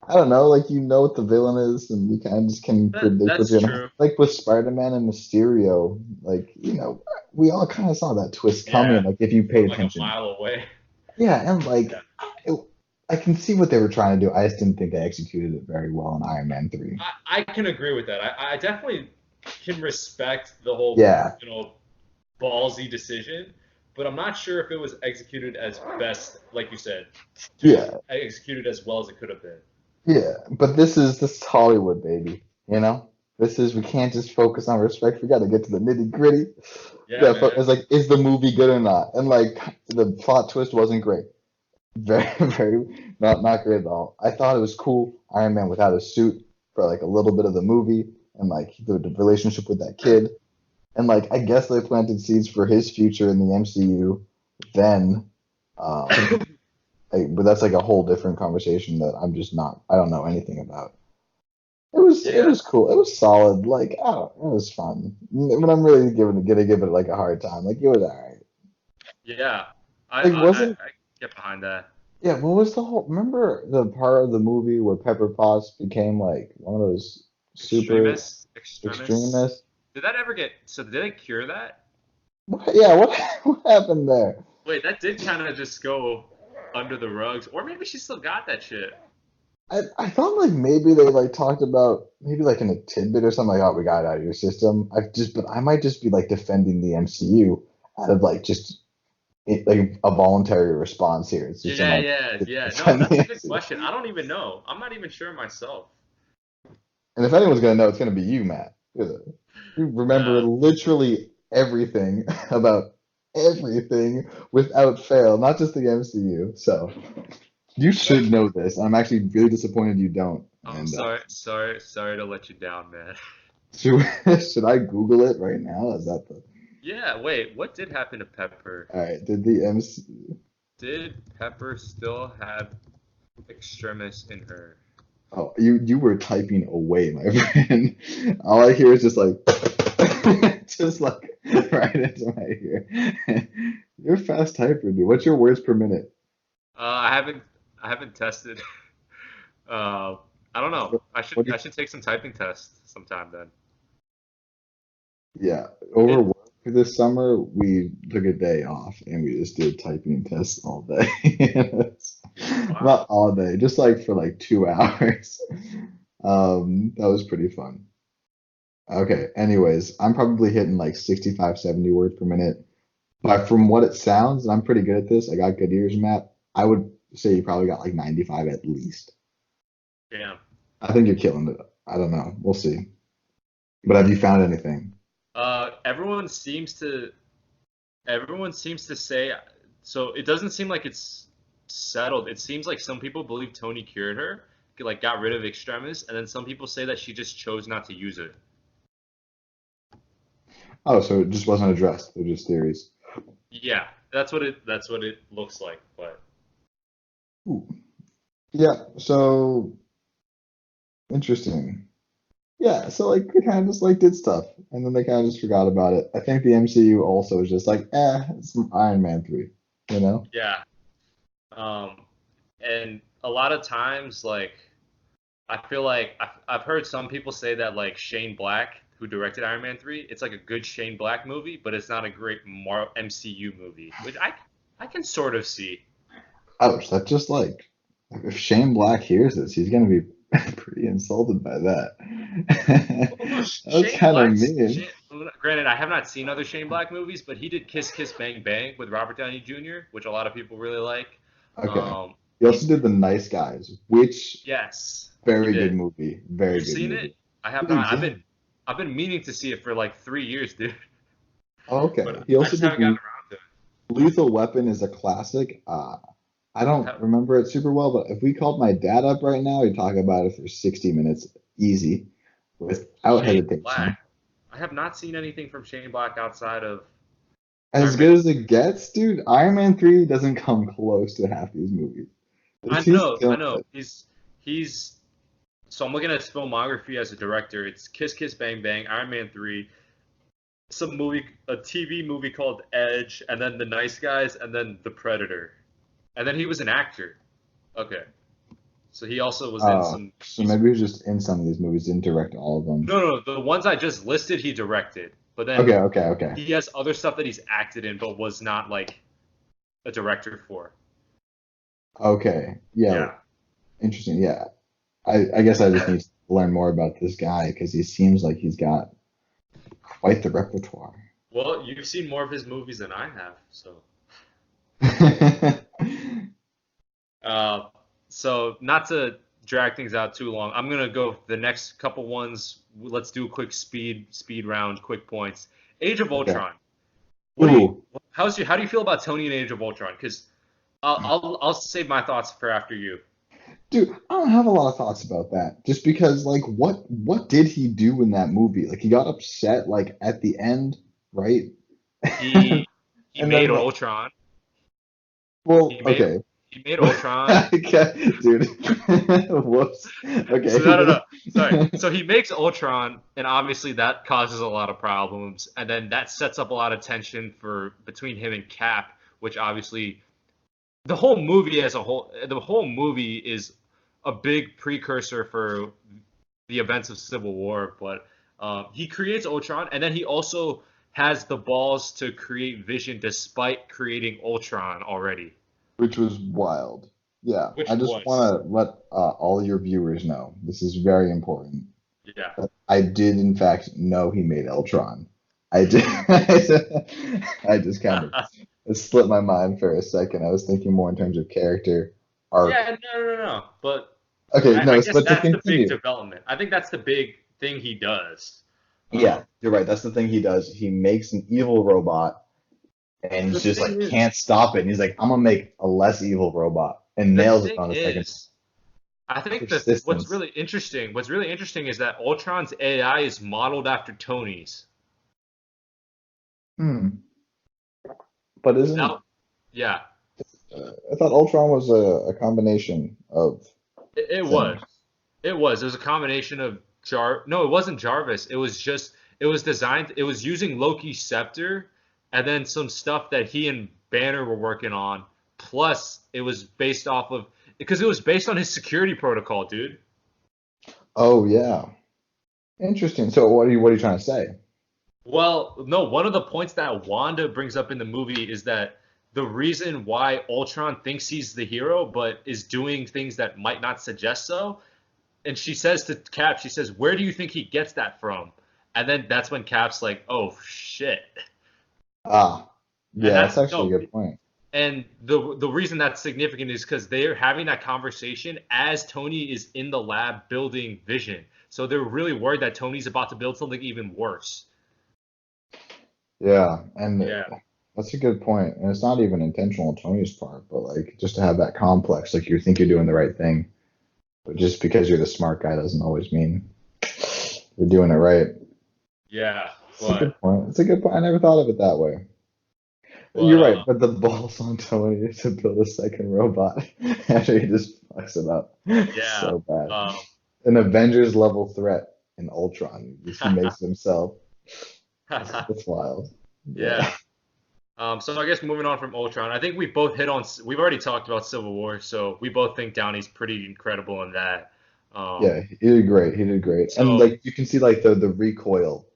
S2: I don't know, like you know what the villain is and you kind of just can predict what's
S1: that's
S2: gonna happen.
S1: true.
S2: Like with Spider-Man and Mysterio, like you know, we all kind of saw that twist coming.
S1: Yeah,
S2: Like if you paid
S1: from like a
S2: attention.
S1: mile away.
S2: Yeah, and
S1: Yeah.
S2: like it, I can see what they were trying to do. I just didn't think they executed it very well in Iron Man 3.
S1: I can agree with that. I definitely can respect the whole,
S2: Yeah,
S1: ballsy decision, but I'm not sure if it was executed as best, like you said,
S2: yeah,
S1: executed as well as it could have been.
S2: yeah. But this is Hollywood, baby. You know, this is we can't just focus on respect. We got to get to the nitty gritty.
S1: Yeah,
S2: Yeah,
S1: man.
S2: it's like, is the movie good or not? And like the plot twist wasn't great. Very, very not great at all. I thought it was cool. Iron Man without his suit for like a little bit of the movie and like the relationship with that kid. And like I guess they planted seeds for his future in the MCU. Then, um, but that's like a whole different conversation that I'm just not. I don't know anything about. It
S1: Yeah,
S2: was cool. It was solid. Like I don't. It was fun. But I'm really gonna give it like a hard time. Like it was alright.
S1: yeah. I,
S2: Like
S1: I, I
S2: wasn't.
S1: I get behind that.
S2: Yeah. What was the whole? Remember the part of the movie where Pepper Potts became like one of those super
S1: Extremists.
S2: extremists?
S1: Did that ever get? So did they cure that?
S2: Yeah. What what happened there?
S1: Wait, that did kind of just go under the rugs, or maybe she still got that shit.
S2: I thought like maybe they like talked about maybe like in a tidbit or something like oh we got it out of your system. I might just be like defending the MCU out of like just like a voluntary response here. It's just in
S1: Yeah,
S2: my
S1: yeah,
S2: to
S1: yeah. No,
S2: defend the
S1: that's a good
S2: MCU.
S1: question. I don't even know. I'm not even sure myself.
S2: And if anyone's gonna know, it's gonna be you, Matt. You remember
S1: Uh,
S2: literally everything about everything without fail, not just the MCU. So you should know this. I'm actually really disappointed you don't.
S1: I'm
S2: And
S1: sorry to let you down, man.
S2: should should I Google it right now? Is that the
S1: Yeah, wait, what did happen to Pepper?
S2: all right? Did the MC?
S1: Did Pepper still have extremis in her?
S2: Oh, you were typing away, my friend. All I hear is just like, just like right into my ear. You're a fast typer, dude. What's your words per minute?
S1: I haven't tested. Uh, I don't know.
S2: What do
S1: I
S2: you,
S1: should take some typing tests sometime then.
S2: yeah, over
S1: It
S2: work this summer, we took a day off and we just did typing tests all day.
S1: wow.
S2: Not all day, just like for like 2 hours. That was pretty fun. Okay, anyways, I'm probably hitting like 65, 70 words per minute. But from what it sounds, and I'm pretty good at this, I got good ears, Matt. I would say you probably got like 95 at least.
S1: Damn.
S2: I think you're killing it. I don't know. We'll see. But have you found anything?
S1: Uh, everyone seems to everyone seems to say so. It doesn't seem like it's settled. It seems like some people believe Tony cured her, like got rid of extremis, and then some people say that she just chose not to use it.
S2: Oh, so it just wasn't addressed. They're just theories.
S1: Yeah, that's what it looks like. But
S2: Ooh. Yeah, so interesting. Yeah, so like they kind of just like did stuff, and then they kind of just forgot about it. I think the MCU also is just like, it's Iron Man 3, you know?
S1: yeah, um, and a lot of times, like I feel like I've heard some people say that like Shane Black, who directed Iron Man 3, it's like a good Shane Black movie, but it's not a great MCU movie, which I can sort of see.
S2: Ouch, that just like if Shane Black hears this, he's gonna be pretty insulted by that.
S1: Well, no,
S2: That was kind of mean.
S1: Granted, I have not seen other Shane Black movies, but he did Kiss Kiss Bang Bang with Robert Downey Jr., which a lot of people really like.
S2: Okay.
S1: Um,
S2: He also
S1: he's
S2: did The Nice Guys, which
S1: yes, he
S2: very good
S1: did.
S2: movie. Very
S1: You've
S2: good
S1: seen
S2: movie.
S1: it? I have
S2: Dude,
S1: not.
S2: yeah.
S1: I've been meaning to see it for like 3 years, dude,
S2: Okay.
S1: but
S2: He
S1: I
S2: also
S1: just
S2: did
S1: haven't gotten around to
S2: Lethal Weapon is a classic. I don't
S1: it.
S2: remember it super well, but if we called my dad up right now, he'd talk about it for 60 minutes, easy, without
S1: Shane
S2: hesitation.
S1: Black. I have not seen anything from Shane Black outside of
S2: As
S1: Iron Man.
S2: good as it gets, dude, Iron Man 3 doesn't come close to half these movies. He's
S1: I
S2: killing
S1: know.
S2: it.
S1: He's so I'm looking at his filmography as a director. It's Kiss Kiss Bang Bang, Iron Man 3, a TV movie called Edge, and then The Nice Guys, and then The Predator. And then he was an actor. Okay. So he also was in some
S2: So
S1: he's
S2: maybe he was just in some of these movies, didn't direct all of them.
S1: no, the ones I just listed he directed. But
S2: Okay,
S1: then
S2: okay, okay.
S1: he has other stuff that he's acted in but was not like a director for.
S2: Okay. Yeah,
S1: Yeah.
S2: interesting. Yeah. I guess I just need to learn more about this guy because he seems like he's got quite the repertoire.
S1: Well, you've seen more of his movies than I have, so uh so not to drag things out too long, I'm gonna go the next couple ones. Let's do a quick speed round, quick points. Age of
S2: Okay.
S1: Ultron. What do you
S2: Ooh,
S1: how do you feel about Tony in Age of Ultron? Because I'll save my thoughts for after you.
S2: dude, I don't have a lot of thoughts about that. Just because, like, what did he do in that movie? Like, he got upset, like, at the end, right?
S1: He he
S2: And
S1: made
S2: then, like,
S1: Ultron.
S2: well,
S1: He made
S2: okay.
S1: he made Ultron.
S2: Okay, dude. Whoops.
S1: So
S2: Okay.
S1: no. Sorry. So he makes Ultron, and obviously that causes a lot of problems, and then that sets up a lot of tension for between him and Cap, which obviously the whole movie is a big precursor for the events of Civil War. But he creates Ultron, and then he also has the balls to create Vision despite creating Ultron already,
S2: Which was wild. Yeah,
S1: which
S2: I just
S1: was
S2: want to let all your viewers know this is very important.
S1: yeah.
S2: I did, in fact, know he made Eltron. I did. I just kind of it slipped my mind for a second. I was thinking more in terms of character arc.
S1: Yeah, no. But
S2: Okay,
S1: I
S2: no,
S1: guess
S2: but to
S1: that's the big
S2: continue.
S1: development. I think that's the big thing he does.
S2: Yeah,
S1: Um,
S2: you're right. That's the thing he does. He makes an evil robot and
S1: the
S2: he's just
S1: thing
S2: like
S1: is,
S2: can't stop it. And he's like, I'm gonna make a less evil robot and
S1: the
S2: nails it
S1: thing
S2: on the second
S1: is, I think that
S2: persistence.
S1: what's really interesting is that Ultron's AI is modeled after Tony's.
S2: Hmm. But isn't
S1: Now, yeah,
S2: I thought Ultron was a combination of
S1: it was.
S2: things.
S1: It was. It was a combination of No, it wasn't Jarvis. It was designed. It was using Loki's scepter, and then some stuff that he and Banner were working on. Plus, it was based off of because it was based on his security protocol, dude.
S2: Oh yeah. Interesting. So what are you trying to say?
S1: Well, no, one of the points that Wanda brings up in the movie is that the reason why Ultron thinks he's the hero, but is doing things that might not suggest so, and she says to Cap, she says, "Where do you think he gets that from?" And then that's when Cap's like, "Oh shit."
S2: Ah,
S1: And
S2: yeah, that's
S1: that's
S2: actually
S1: no,
S2: a good point.
S1: and the reason that's significant is because they're having that conversation as Tony is in the lab building Vision. So they're really worried that Tony's about to build something even worse.
S2: Yeah, and
S1: Yeah.
S2: that's a good point. And it's not even intentional on Tony's part, but like just to have that complex, like you think you're doing the right thing, but just because you're the smart guy doesn't always mean you're doing it right.
S1: Yeah,
S2: It's a
S1: but
S2: good point. It's a good point. I never thought of it that way.
S1: but
S2: You're right, but the balls on Tony to build a second robot after he just fucks it up
S1: yeah.
S2: so bad.
S1: Um,
S2: An Avengers level threat in Ultron, which he makes himself. That's wild. Yeah.
S1: yeah. So I guess moving on from Ultron, I think we both hit on. We've already talked about Civil War, so we both think Downey's pretty incredible in that. Um,
S2: Yeah, he did great. He did great. And
S1: so
S2: like you can see like the recoil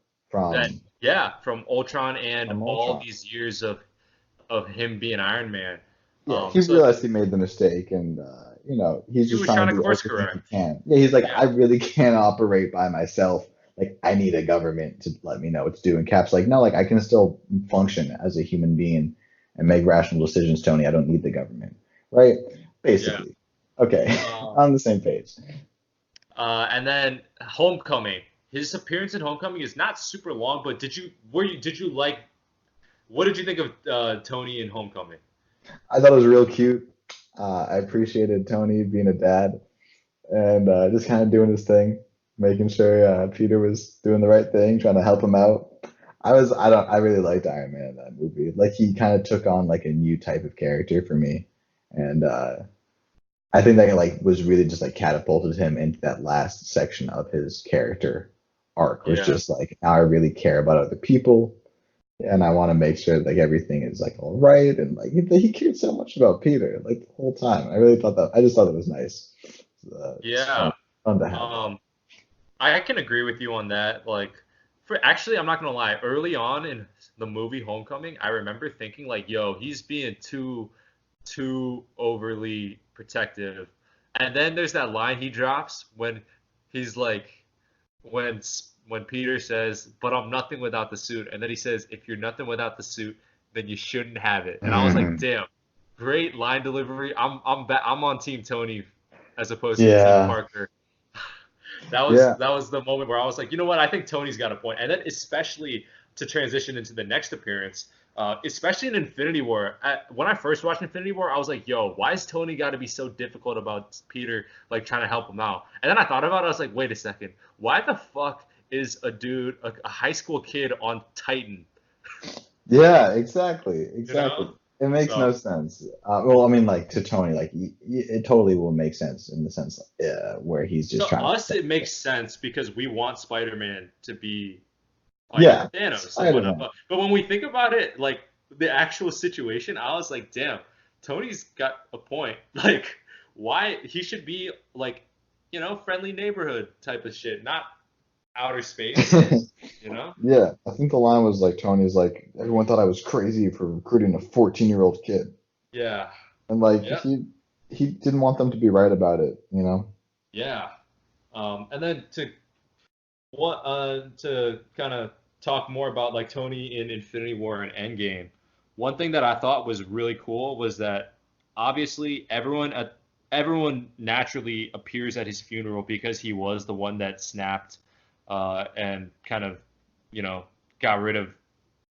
S1: that
S2: from
S1: yeah, from Ultron and all
S2: Ultron.
S1: these years of him being Iron Man.
S2: Yeah, he
S1: So
S2: realized he made the mistake and he's
S1: he
S2: just
S1: was
S2: trying
S1: trying
S2: to
S1: to
S2: do
S1: course
S2: everything he
S1: correct.
S2: can. Yeah, he's like, I
S1: Yeah,
S2: really can't operate by myself. Like I need a government to let me know what to do. And Cap's like, no, like I can still function as a human being and make rational decisions, Tony. I don't need the government. Right?
S1: yeah.
S2: Basically. Okay.
S1: Um,
S2: On the same page.
S1: and then Homecoming. His appearance in Homecoming is not super long, but did you like what did you think of Tony in Homecoming?
S2: I thought it was real cute. I appreciated Tony being a dad and just kind of doing his thing. making sure Peter was doing the right thing, trying to help him out. I really liked Iron Man in that movie. Like he kind of took on like a new type of character for me, and I think that like was really just like catapulted him into that last section of his character arc. Was
S1: Yeah.
S2: just like now I really care about other people, and I want to make sure like everything is like all right, and like he cared so much about Peter like the whole time. I just thought it was nice. It's
S1: Yeah.
S2: fun to have that.
S1: Um, I can agree with you on that. Like, for actually, I'm not gonna lie. Early on in the movie Homecoming, I remember thinking like, "Yo, he's being too overly protective." And then there's that line he drops when he's like, when when Peter says, "But I'm nothing without the suit," and then he says, "If you're nothing without the suit, then you shouldn't have it." And I was like,
S2: Mhm.
S1: "Damn, great line delivery." I'm on Team Tony as opposed to Team
S2: Yeah,
S1: Parker. That was
S2: yeah.
S1: that was the moment where I was like, you know what? I think Tony's got a point. And then especially to transition into the next appearance, especially in Infinity War. When I first watched Infinity War, I was like, yo, why is Tony got to be so difficult about Peter like trying to help him out? And then I thought about it. I was like, wait a second, why the fuck is a dude, a high school kid on Titan?
S2: Yeah, exactly,
S1: You
S2: exactly.
S1: know?
S2: It makes no
S1: So
S2: sense. Well, I mean, like to Tony, like it totally will make sense in the sense where he's
S1: to
S2: just trying to
S1: us,
S2: protect
S1: it
S2: him.
S1: makes sense because we want Spider-Man to be like
S2: Yeah,
S1: Thanos and whatnot.
S2: Spider-Man.
S1: But when we think about it, like the actual situation, I was like, damn, Tony's got a point. Like, why he should be like, friendly neighborhood type of shit, not outer space. You know?
S2: Yeah, I think the line was like Tony's like everyone thought I was crazy for recruiting a 14-year-old kid,
S1: Yeah.
S2: and like
S1: Yep.
S2: he didn't want them to be right about it, you know?
S1: Yeah. And then to kind of talk more about like Tony in Infinity War and Endgame. One thing that I thought was really cool was that obviously everyone naturally appears at his funeral because he was the one that snapped and kind of you know got rid of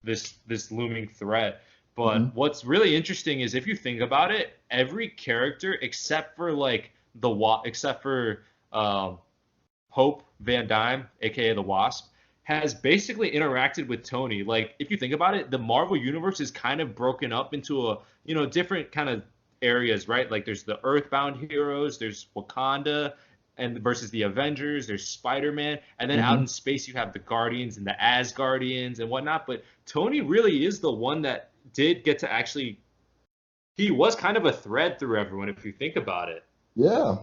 S1: this looming threat. But
S2: Hmm.
S1: what's really interesting is if you think about it, every character except for like except for Hope Van Dyne, aka the Wasp, has basically interacted with Tony. Like, if you think about it, the Marvel universe is kind of broken up into different kind of areas, right? Like, there's the Earthbound heroes, there's Wakanda, and versus the Avengers, there's Spider-Man, and then out
S2: Hmm.
S1: in space you have the Guardians and the Asgardians and whatnot. But Tony really is the one that did get to actually. He was kind of a thread through everyone, if you think about it,
S2: Yeah,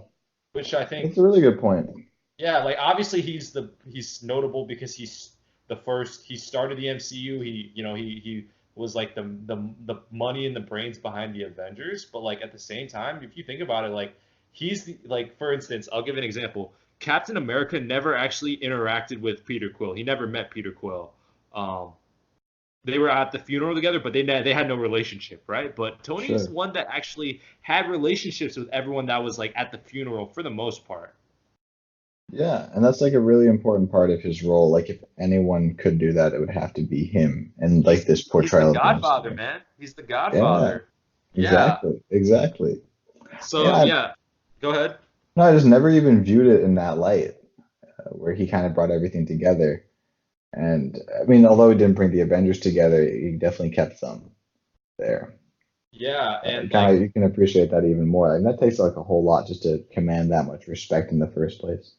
S1: which I
S2: that's
S1: think
S2: a really good point.
S1: yeah, like obviously he's notable because he's the first. He started the MCU. He was like the money and the brains behind the Avengers. But like at the same time, if you think about it, like like for instance, I'll give an example. Captain America never actually interacted with Peter Quill. He never met Peter Quill. Um, they were at the funeral together, but they had no relationship, right? But Tony's
S2: Sure.
S1: one that actually had relationships with everyone that was like at the funeral for the most part.
S2: Yeah, and that's like a really important part of his role. Like if anyone could do that, it would have to be him and like this
S1: He's the
S2: portrayal of him.
S1: Godfather, man. He's the
S2: Yeah,
S1: Godfather. Yeah.
S2: exactly, exactly.
S1: So
S2: Yeah,
S1: yeah, go ahead.
S2: no, I just never even viewed it in that light, where he kind of brought everything together. And I mean, although he didn't bring the Avengers together, he definitely kept them there.
S1: Yeah, and
S2: Kind
S1: like
S2: of, you can appreciate that even more. And that takes like a whole lot just to command that much respect in the first place.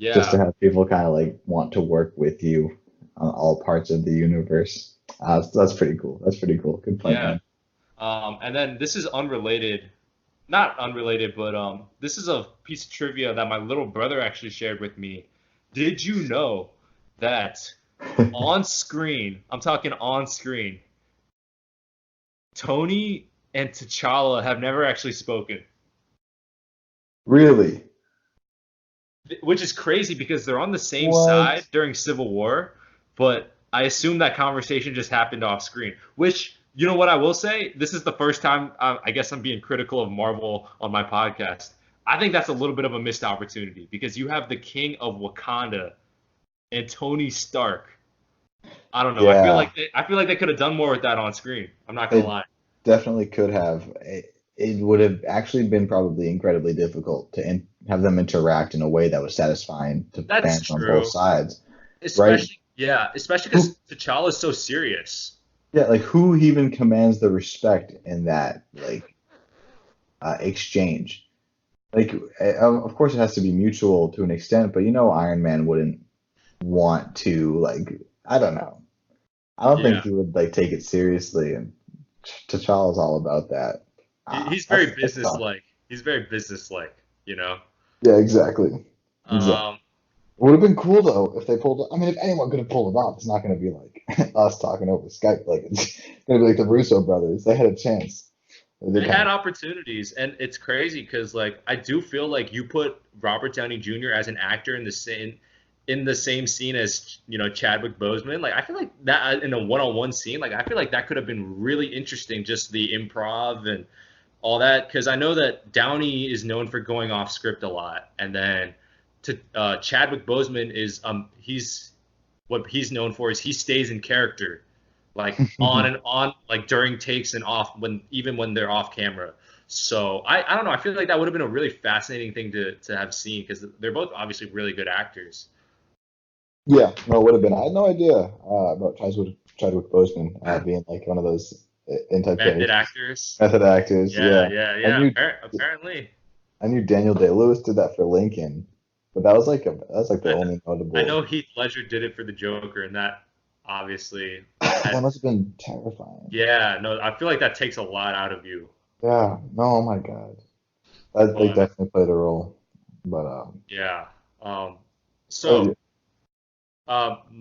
S2: Just to
S1: yeah,
S2: have people kind of like want to work with you on all parts of the universe. That's pretty cool. That's pretty cool. Good point,
S1: yeah.
S2: man.
S1: And then this is unrelated, not unrelated, but this is a piece of trivia that my little brother actually shared with me. Did you know that on screen, I'm talking on screen, Tony and T'Challa have never actually spoken,
S2: Really?
S1: which is crazy because they're on the same side
S2: What?
S1: during Civil War, but I assume that conversation just happened off screen. Which, you know what I will say? This is the first time I guess I'm being critical of Marvel on my podcast. I think that's a little bit of a missed opportunity because you have the King of Wakanda and Tony Stark. I don't know.
S2: Yeah,
S1: I feel like they could have done more with that on screen. I'm not gonna
S2: they
S1: lie.
S2: definitely could have. it would have actually been probably incredibly difficult to have them interact in a way that was satisfying to
S1: That's
S2: fans on both
S1: true.
S2: sides, right?
S1: Especially, yeah, especially
S2: Who,
S1: because T'Challa is so serious.
S2: yeah, like who even commands the respect in that like exchange? Like, of course, it has to be mutual to an extent, but Iron Man wouldn't want to like. I don't know. I don't think
S1: Yeah,
S2: he would like take it seriously, and T'Challa's all about that.
S1: he's very
S2: That's tough.
S1: business-like. He's very business-like, you know.
S2: Yeah, exactly. Exactly.
S1: Um,
S2: It would have been cool though if they pulled it. I mean, if anyone could have pulled it off, it's not going to be like us talking over Skype. Like it's going to be like the Russo brothers. They had a chance. They
S1: they
S2: kind
S1: had
S2: of.
S1: opportunities, and it's crazy because like I do feel like you put Robert Downey Jr. as an actor in the same scene as Chadwick Boseman. Like I feel like that in a one-on-one scene, like I feel like that could have been really interesting, just the improv and all that. Because I know that Downey is known for going off script a lot, and then to Chadwick Boseman is he's what he's known for is he stays in character, like on and on, like during takes and off when even when they're off camera. So I don't know. I feel like that would have been a really fascinating thing to have seen because they're both obviously really good actors.
S2: Yeah, no, it would have been. I had no idea about Chadwick Boseman being like one of those
S1: Method
S2: anti-gay
S1: actors.
S2: method actors.
S1: Yeah,
S2: Yeah,
S1: yeah,
S2: I
S1: yeah.
S2: knew
S1: Apparently,
S2: I knew Daniel Day-Lewis did that for Lincoln, but that was like the
S1: I,
S2: only
S1: I know
S2: notable.
S1: Heath Ledger did it for the Joker, and that obviously
S2: That
S1: had.
S2: must have been terrifying.
S1: Yeah, no, I feel like that takes a lot out of you.
S2: Yeah, no, oh my God, that they
S1: But
S2: definitely played a role. But
S1: yeah. Um.
S2: oh,
S1: So
S2: is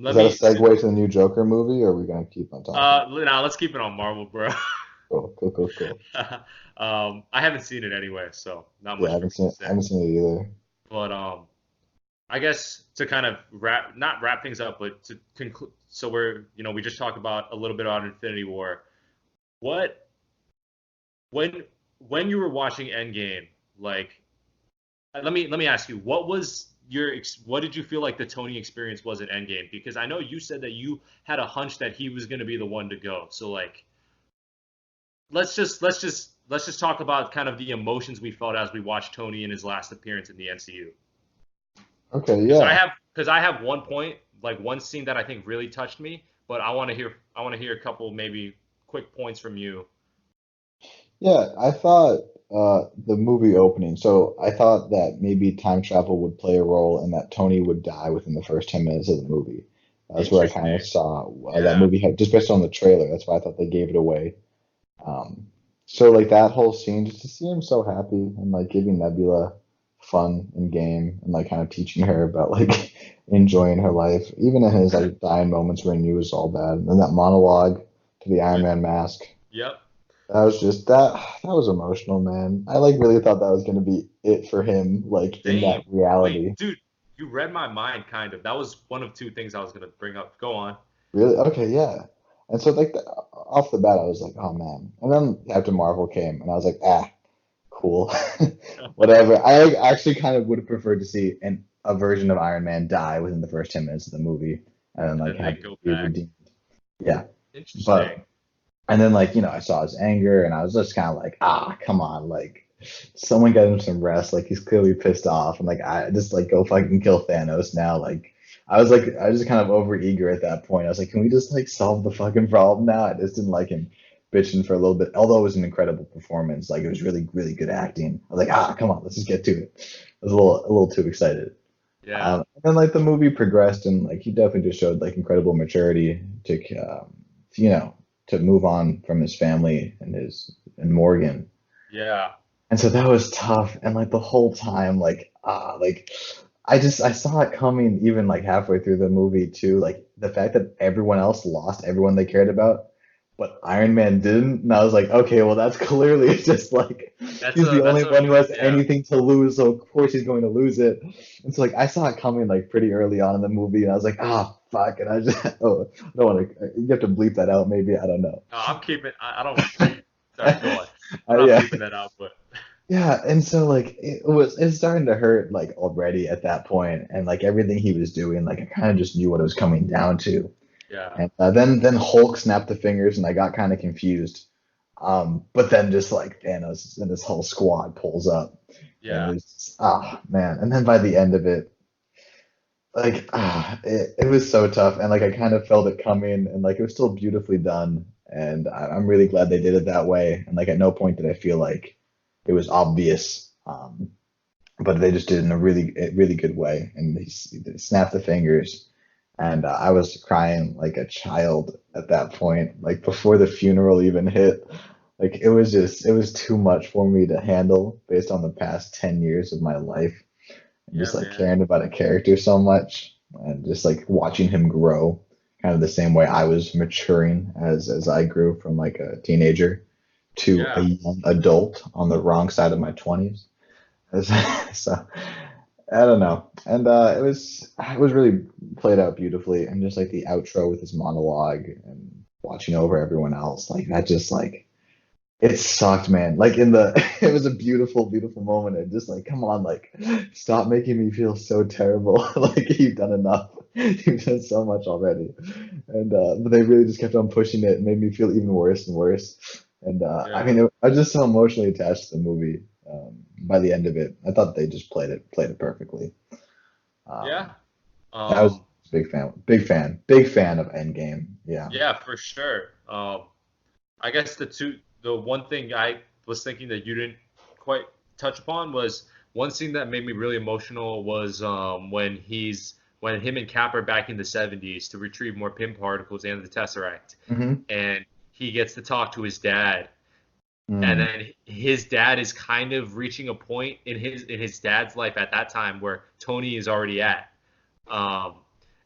S1: let
S2: that a
S1: me.
S2: segue to the new Joker movie, or are we gonna keep on talking?
S1: Now let's keep it on Marvel, bro.
S2: Cool, cool, cool, cool.
S1: I haven't seen it anyway, so not
S2: Yeah, I
S1: much for
S2: haven't
S1: me to
S2: seen
S1: say.
S2: I haven't seen it either.
S1: But I guess to kind of not wrap things up, but to conclude. So we just talked about a little bit on Infinity War. What when when you were watching Endgame, like let me ask you, what did you feel like the Tony experience was at Endgame? Because I know you said that you had a hunch that he was going to be the one to go. So like let's just talk about kind of the emotions we felt as we watched Tony in his last appearance in the MCU.
S2: Okay,
S1: Because
S2: yeah.
S1: I have one point, like one scene that I think really touched me, but I want to hear a couple maybe quick points from you.
S2: Yeah, I thought the movie opening, so I thought that maybe time travel would play a role and that Tony would die within the first 10 minutes of the movie. That's where I kind of
S1: Interesting.
S2: saw that
S1: Yeah.
S2: movie had, just based on the trailer. That's why I thought they gave it away. Um, so like that whole scene, just to see him so happy and like giving Nebula fun and game and like kind of teaching her about like enjoying her life, even in his like dying moments where he knew it was all bad. And then that monologue to the Iron
S1: Yep.
S2: Man mask.
S1: Yep.
S2: That was just that was emotional, man. I like really thought that was gonna be it for him, like in that
S1: Same. Wait,
S2: reality.
S1: dude, you read my mind kind of. That was one of two things I was gonna bring up. Go on.
S2: Really? Okay, yeah. And so like off the bat, I was like, oh man. And then Captain Marvel came, and I was like, cool, whatever. I actually kind of would have preferred to see a version of Iron Man die within the first 10 minutes of the movie, and then
S1: And
S2: like
S1: then they
S2: have him
S1: go
S2: be
S1: back.
S2: redeemed. Yeah, but
S1: Interesting.
S2: and then like I saw his anger, and I was just kind of like, come on, like someone get him some rest. Like he's clearly pissed off, and like I just like go fucking kill Thanos now. Like I was just kind of over eager at that point. I was like, can we just like solve the fucking problem now? I just didn't like him bitching for a little bit, although it was an incredible performance. Like it was really really good acting. I was like, come on, let's just get to it. I was a little too excited.
S1: Yeah.
S2: And then like the movie progressed, and like he definitely just showed like incredible maturity you know, to move on from his family and Morgan.
S1: Yeah.
S2: And so that was tough. And like the whole time, like I saw it coming even like halfway through the movie too. Like the fact that everyone else lost everyone they cared about, but Iron Man didn't. And I was like, okay, well that's clearly just like
S1: That's
S2: he's
S1: a
S2: the
S1: that's
S2: only
S1: a
S2: one who has
S1: yeah.
S2: anything to lose, so of course he's going to lose it. And so like I saw it coming like pretty early on in the movie, and I was like, fuck, and I just I don't want to. You have to bleep that out, maybe. I don't know.
S1: No, I'm keeping. I don't. Sorry, go on. I'm not
S2: Yeah.
S1: bleeping that out, but
S2: Yeah, and so like it's starting to hurt like already at that point, and like everything he was doing, like I kind of just knew what it was coming down to.
S1: yeah.
S2: And then Hulk snapped the fingers, and I got kind of confused. But then just like Thanos and his whole squad pulls up, and
S1: Yeah.
S2: it's man. And then by the end of it, like it was so tough, and like I kind of felt it coming, and like it was still beautifully done, and I'm really glad they did it that way. And like at no point did I feel like it was obvious, but they just did it in a really good way, and they snapped the fingers, and I was crying like a child at that point, like before the funeral even hit. Like it was too much for me to handle based on the past 10 years of my life and
S1: Yeah,
S2: just like
S1: man.
S2: caring about a character so much and just like watching him grow kind of the same way I was maturing as I grew from like a teenager to a
S1: Yeah.
S2: young adult on the wrong side of my 20s. So I don't know. And it was really played out beautifully, and just like the outro with his monologue and watching over everyone else, like that just like it sucked, man. Like in the, it was a beautiful, beautiful moment. And just like, come on, like, stop making me feel so terrible. Like you've done enough. You've done so much already. And but they really just kept on pushing it and made me feel even worse and worse. And I
S1: Yeah.
S2: mean, I was just so emotionally attached to the movie. By the end of it, I thought they just played it perfectly. Um,
S1: Yeah.
S2: I was a
S1: Um,
S2: big fan of Endgame. Yeah.
S1: yeah, for sure. I guess the one thing I was thinking that you didn't quite touch upon was one scene that made me really emotional was when him and Cap are back in the 70s to retrieve more pin particles and the Tesseract,
S2: Hmm.
S1: and he gets to talk to his dad, and
S2: Mm.
S1: then his dad is kind of reaching a point in his dad's life at that time where Tony is already at. Um,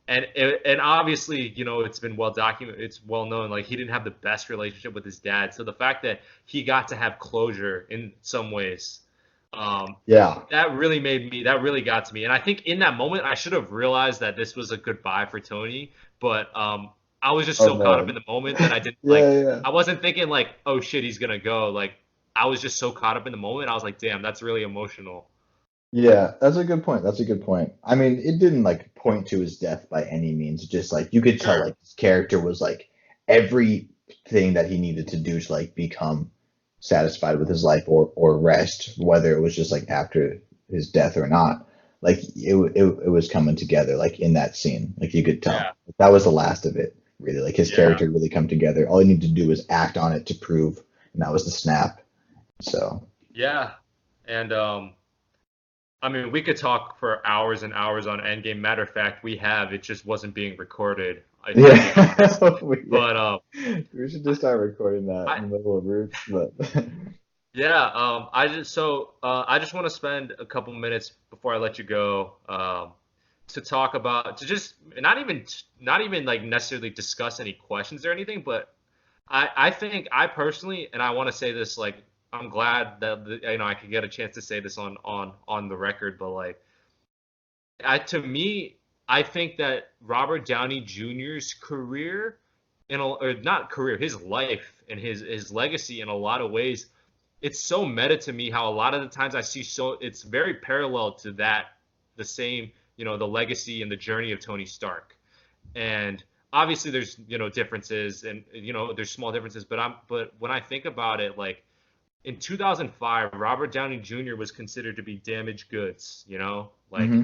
S1: and obviously, it's been well documented, it's well known, like he didn't have the best relationship with his dad. So the fact that he got to have closure in some ways, um,
S2: Yeah.
S1: that really got to me. And I think in that moment, I should have realized that this was a goodbye for Tony, but I was just
S2: Oh
S1: so caught up in
S2: man.
S1: the moment that I didn't like.
S2: Yeah, yeah.
S1: I wasn't thinking like, oh shit, he's gonna go. Like I was just so caught up in the moment. I was like, damn, that's really emotional.
S2: Yeah, that's a good point. That's a good point. I mean, it didn't like point to his death by any means. Just like you could tell
S1: Sure.
S2: like his character was like everything that he needed to do to like become satisfied with his life or rest, whether it was just like after his death or not. Like it was coming together like in that scene. Like you could
S1: Yeah.
S2: tell. That was the last of it, really. Like his
S1: Yeah.
S2: character really come together. All he needed to do was act on it to prove, and that was the snap. So,
S1: Yeah. And I mean, we could talk for hours and hours on Endgame. Matter of fact, we have. It just wasn't being recorded, if I'm being
S2: yeah.
S1: honest.
S2: Yeah.
S1: But
S2: We should just start recording that
S1: I
S2: in the middle of Roots, but
S1: yeah, I just want to spend a couple minutes before I let you go, to talk about to just not even like necessarily discuss any questions or anything, but I think I personally, and I want to say this, like I'm glad that I could get a chance to say this on the record, but like to me, I think that Robert Downey Jr.'s career, or not career, his life and his legacy in a lot of ways, it's so meta to me how a lot of the times I see it's very parallel to that, the same, the legacy and the journey of Tony Stark. And obviously there's, differences and, there's small differences, but when I think about it, like in 2005, Robert Downey Jr. was considered to be damaged goods, like
S2: hmm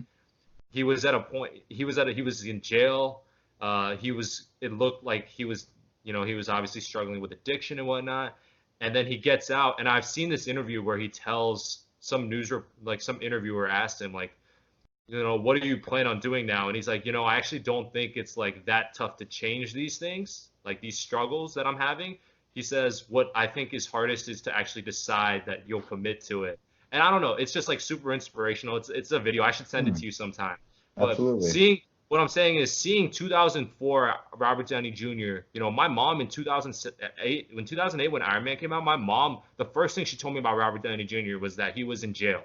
S1: he was in jail. It looked like he was obviously struggling with addiction and whatnot. And then he gets out, and I've seen this interview where he tells like some interviewer asked him like, what do you plan on doing now? And he's like, I actually don't think it's like that tough to change these things, like these struggles that I'm having. He says, what I think is hardest is to actually decide that you'll commit to it. And I don't know, it's just like super inspirational. It's a video. I should send it to you sometime. But
S2: absolutely.
S1: seeing what I'm saying is seeing 2004 Robert Downey Jr. My mom in 2008 when Iron Man came out, my mom, the first thing she told me about Robert Downey Jr. was that he was in jail,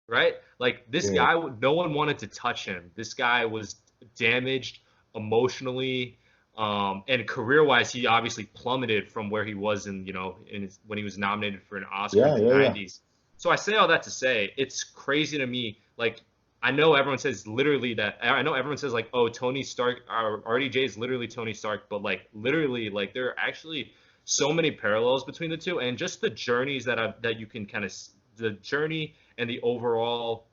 S1: right? Like this
S2: Yeah.
S1: guy, no one wanted to touch him. This guy was damaged emotionally, and career-wise, he obviously plummeted from where he was when he was nominated for an Oscar in
S2: Yeah,
S1: the
S2: yeah, yeah.
S1: 90s. So I say all that to say, it's crazy to me. Like I know everyone says literally that. I know everyone says like, oh, Tony Stark, or RDJ is literally Tony Stark, but like literally, like there are actually so many parallels between the two, and just the journeys that you can kind of the journey and the overall,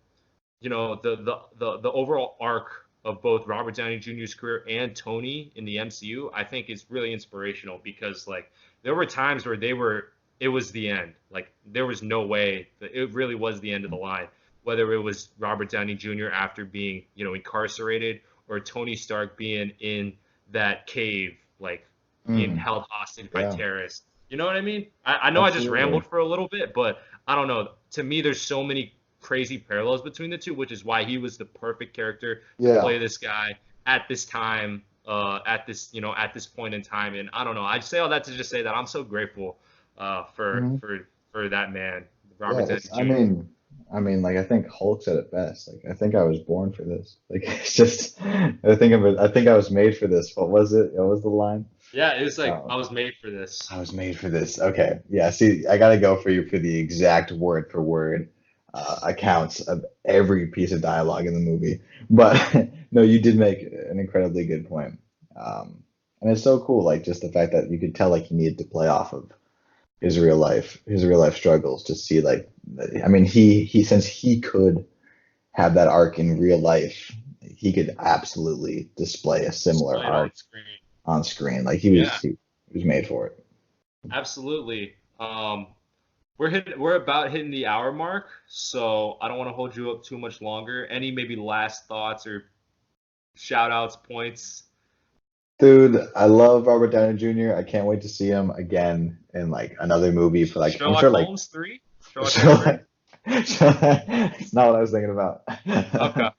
S1: the overall arc of both Robert Downey Jr.'s career and Tony in the MCU, I think is really inspirational because like there were times where it was the end. Like there was no way that it really was the end of the line. Whether it was Robert Downey Jr. after being, incarcerated, or Tony Stark being in that cave, like being held hostage by
S2: Yeah,
S1: terrorists. You know what I mean? I know I just
S2: absolutely.
S1: rambled for a little bit, but I don't know. To me, there's so many crazy parallels between the two, which is why he was the perfect character to
S2: Yeah.
S1: play this guy at this time, at this point in time. And I don't know. I say all that to just say that I'm so grateful for
S2: hmm
S1: that man,
S2: Yeah,
S1: Robert Downey
S2: it's,
S1: Jr.
S2: like I think Hulk said it best. Like I think I was born for this. Like it's just, I think I was made for this. What was it? What was the line?
S1: Yeah, it was like
S2: Uh,
S1: I was made for this.
S2: I was made for this. Okay. Yeah. See, I gotta go for you for the exact word for word accounts of every piece of dialogue in the movie. But no, you did make an incredibly good point. And it's so cool, like just the fact that you could tell like he needed to play off of his real life struggles to see like, I mean, he since he could have that arc in real life, he could absolutely display a similar
S1: Display it on
S2: arc
S1: screen.
S2: on screen. Like
S1: Yeah,
S2: he was made for it.
S1: absolutely. We're about hitting the hour mark, so I don't want to hold you up too much longer. Any maybe last thoughts or shout outs, points?
S2: Dude, I love Robert Downey Jr. I can't wait to see him again in like another movie for like I'm
S1: Sherlock
S2: sure like
S1: Holmes 3? Sherlock Holmes 3?
S2: Sherlock. It's not what I was thinking about.
S1: Okay.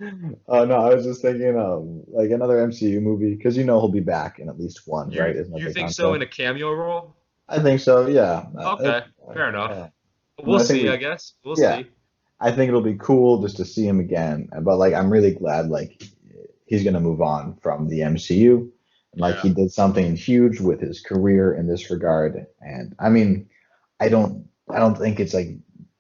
S2: Oh no, I was just thinking like another MCU movie because he'll be back in at least one,
S1: You
S2: right? Isn't that
S1: you
S2: the
S1: think so in
S2: concept?
S1: a cameo role?
S2: I think so. Yeah.
S1: Okay, fair
S2: Yeah.
S1: enough.
S2: No,
S1: We'll
S2: I think
S1: see, I
S2: we.
S1: guess. We'll
S2: Yeah,
S1: see.
S2: I think it'll be cool just to see him again. But like, I'm really glad like he's gonna move on from the MCU. And like
S1: Yeah.
S2: he did something huge with his career in this regard. And I mean, I don't think it's like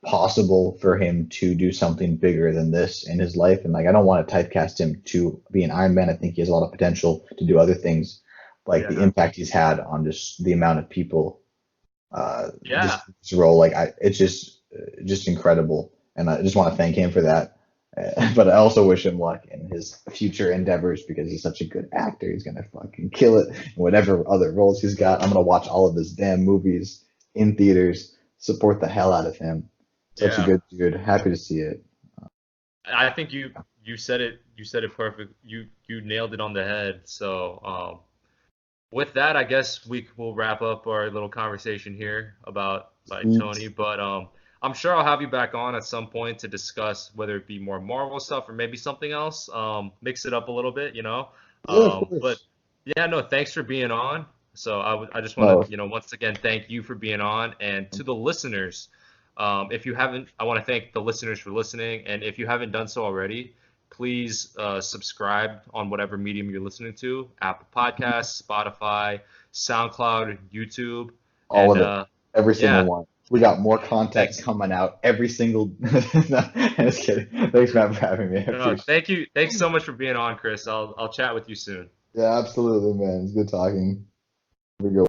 S2: possible for him to do something bigger than this in his life. And like I don't want to typecast him to be an Iron Man. I think he has a lot of potential to do other things, like the
S1: Yeah.
S2: impact he's had on just the amount of people.
S1: Yeah.
S2: Just his role, like it's just incredible, and I just want to thank him for that. But I also wish him luck in his future endeavors because he's such a good actor. He's gonna fucking kill it in whatever other roles he's got. I'm gonna watch all of his damn movies in theaters. Support the hell out of him. Such a
S1: Yeah.
S2: good dude. Happy to see it.
S1: I think you said it perfect. You nailed it on the head. So, with that, I guess we will wrap up our little conversation here about by
S2: Sweet.
S1: Tony. But I'm sure I'll have you back on at some point to discuss whether it be more Marvel stuff or maybe something else. Mix it up a little bit, you know.
S2: Yeah, of
S1: But
S2: course.
S1: yeah, no, thanks for being on. So I just want
S2: No,
S1: to, once again, thank you for being on, and to the listeners, if you haven't, I want to thank the listeners for listening, and if you haven't done so already, please subscribe on whatever medium you're listening to: Apple Podcasts, Spotify, SoundCloud, YouTube,
S2: all
S1: and
S2: of it. Every single
S1: yeah,
S2: one. We got more content
S1: thanks.
S2: coming out every single. No, just kidding. Thanks, Matt, for having me. I
S1: No,
S2: appreciate
S1: thank you. Thanks so much for being on, Chris. I'll chat with you soon.
S2: it. Yeah, absolutely, man. It's good talking. Have a good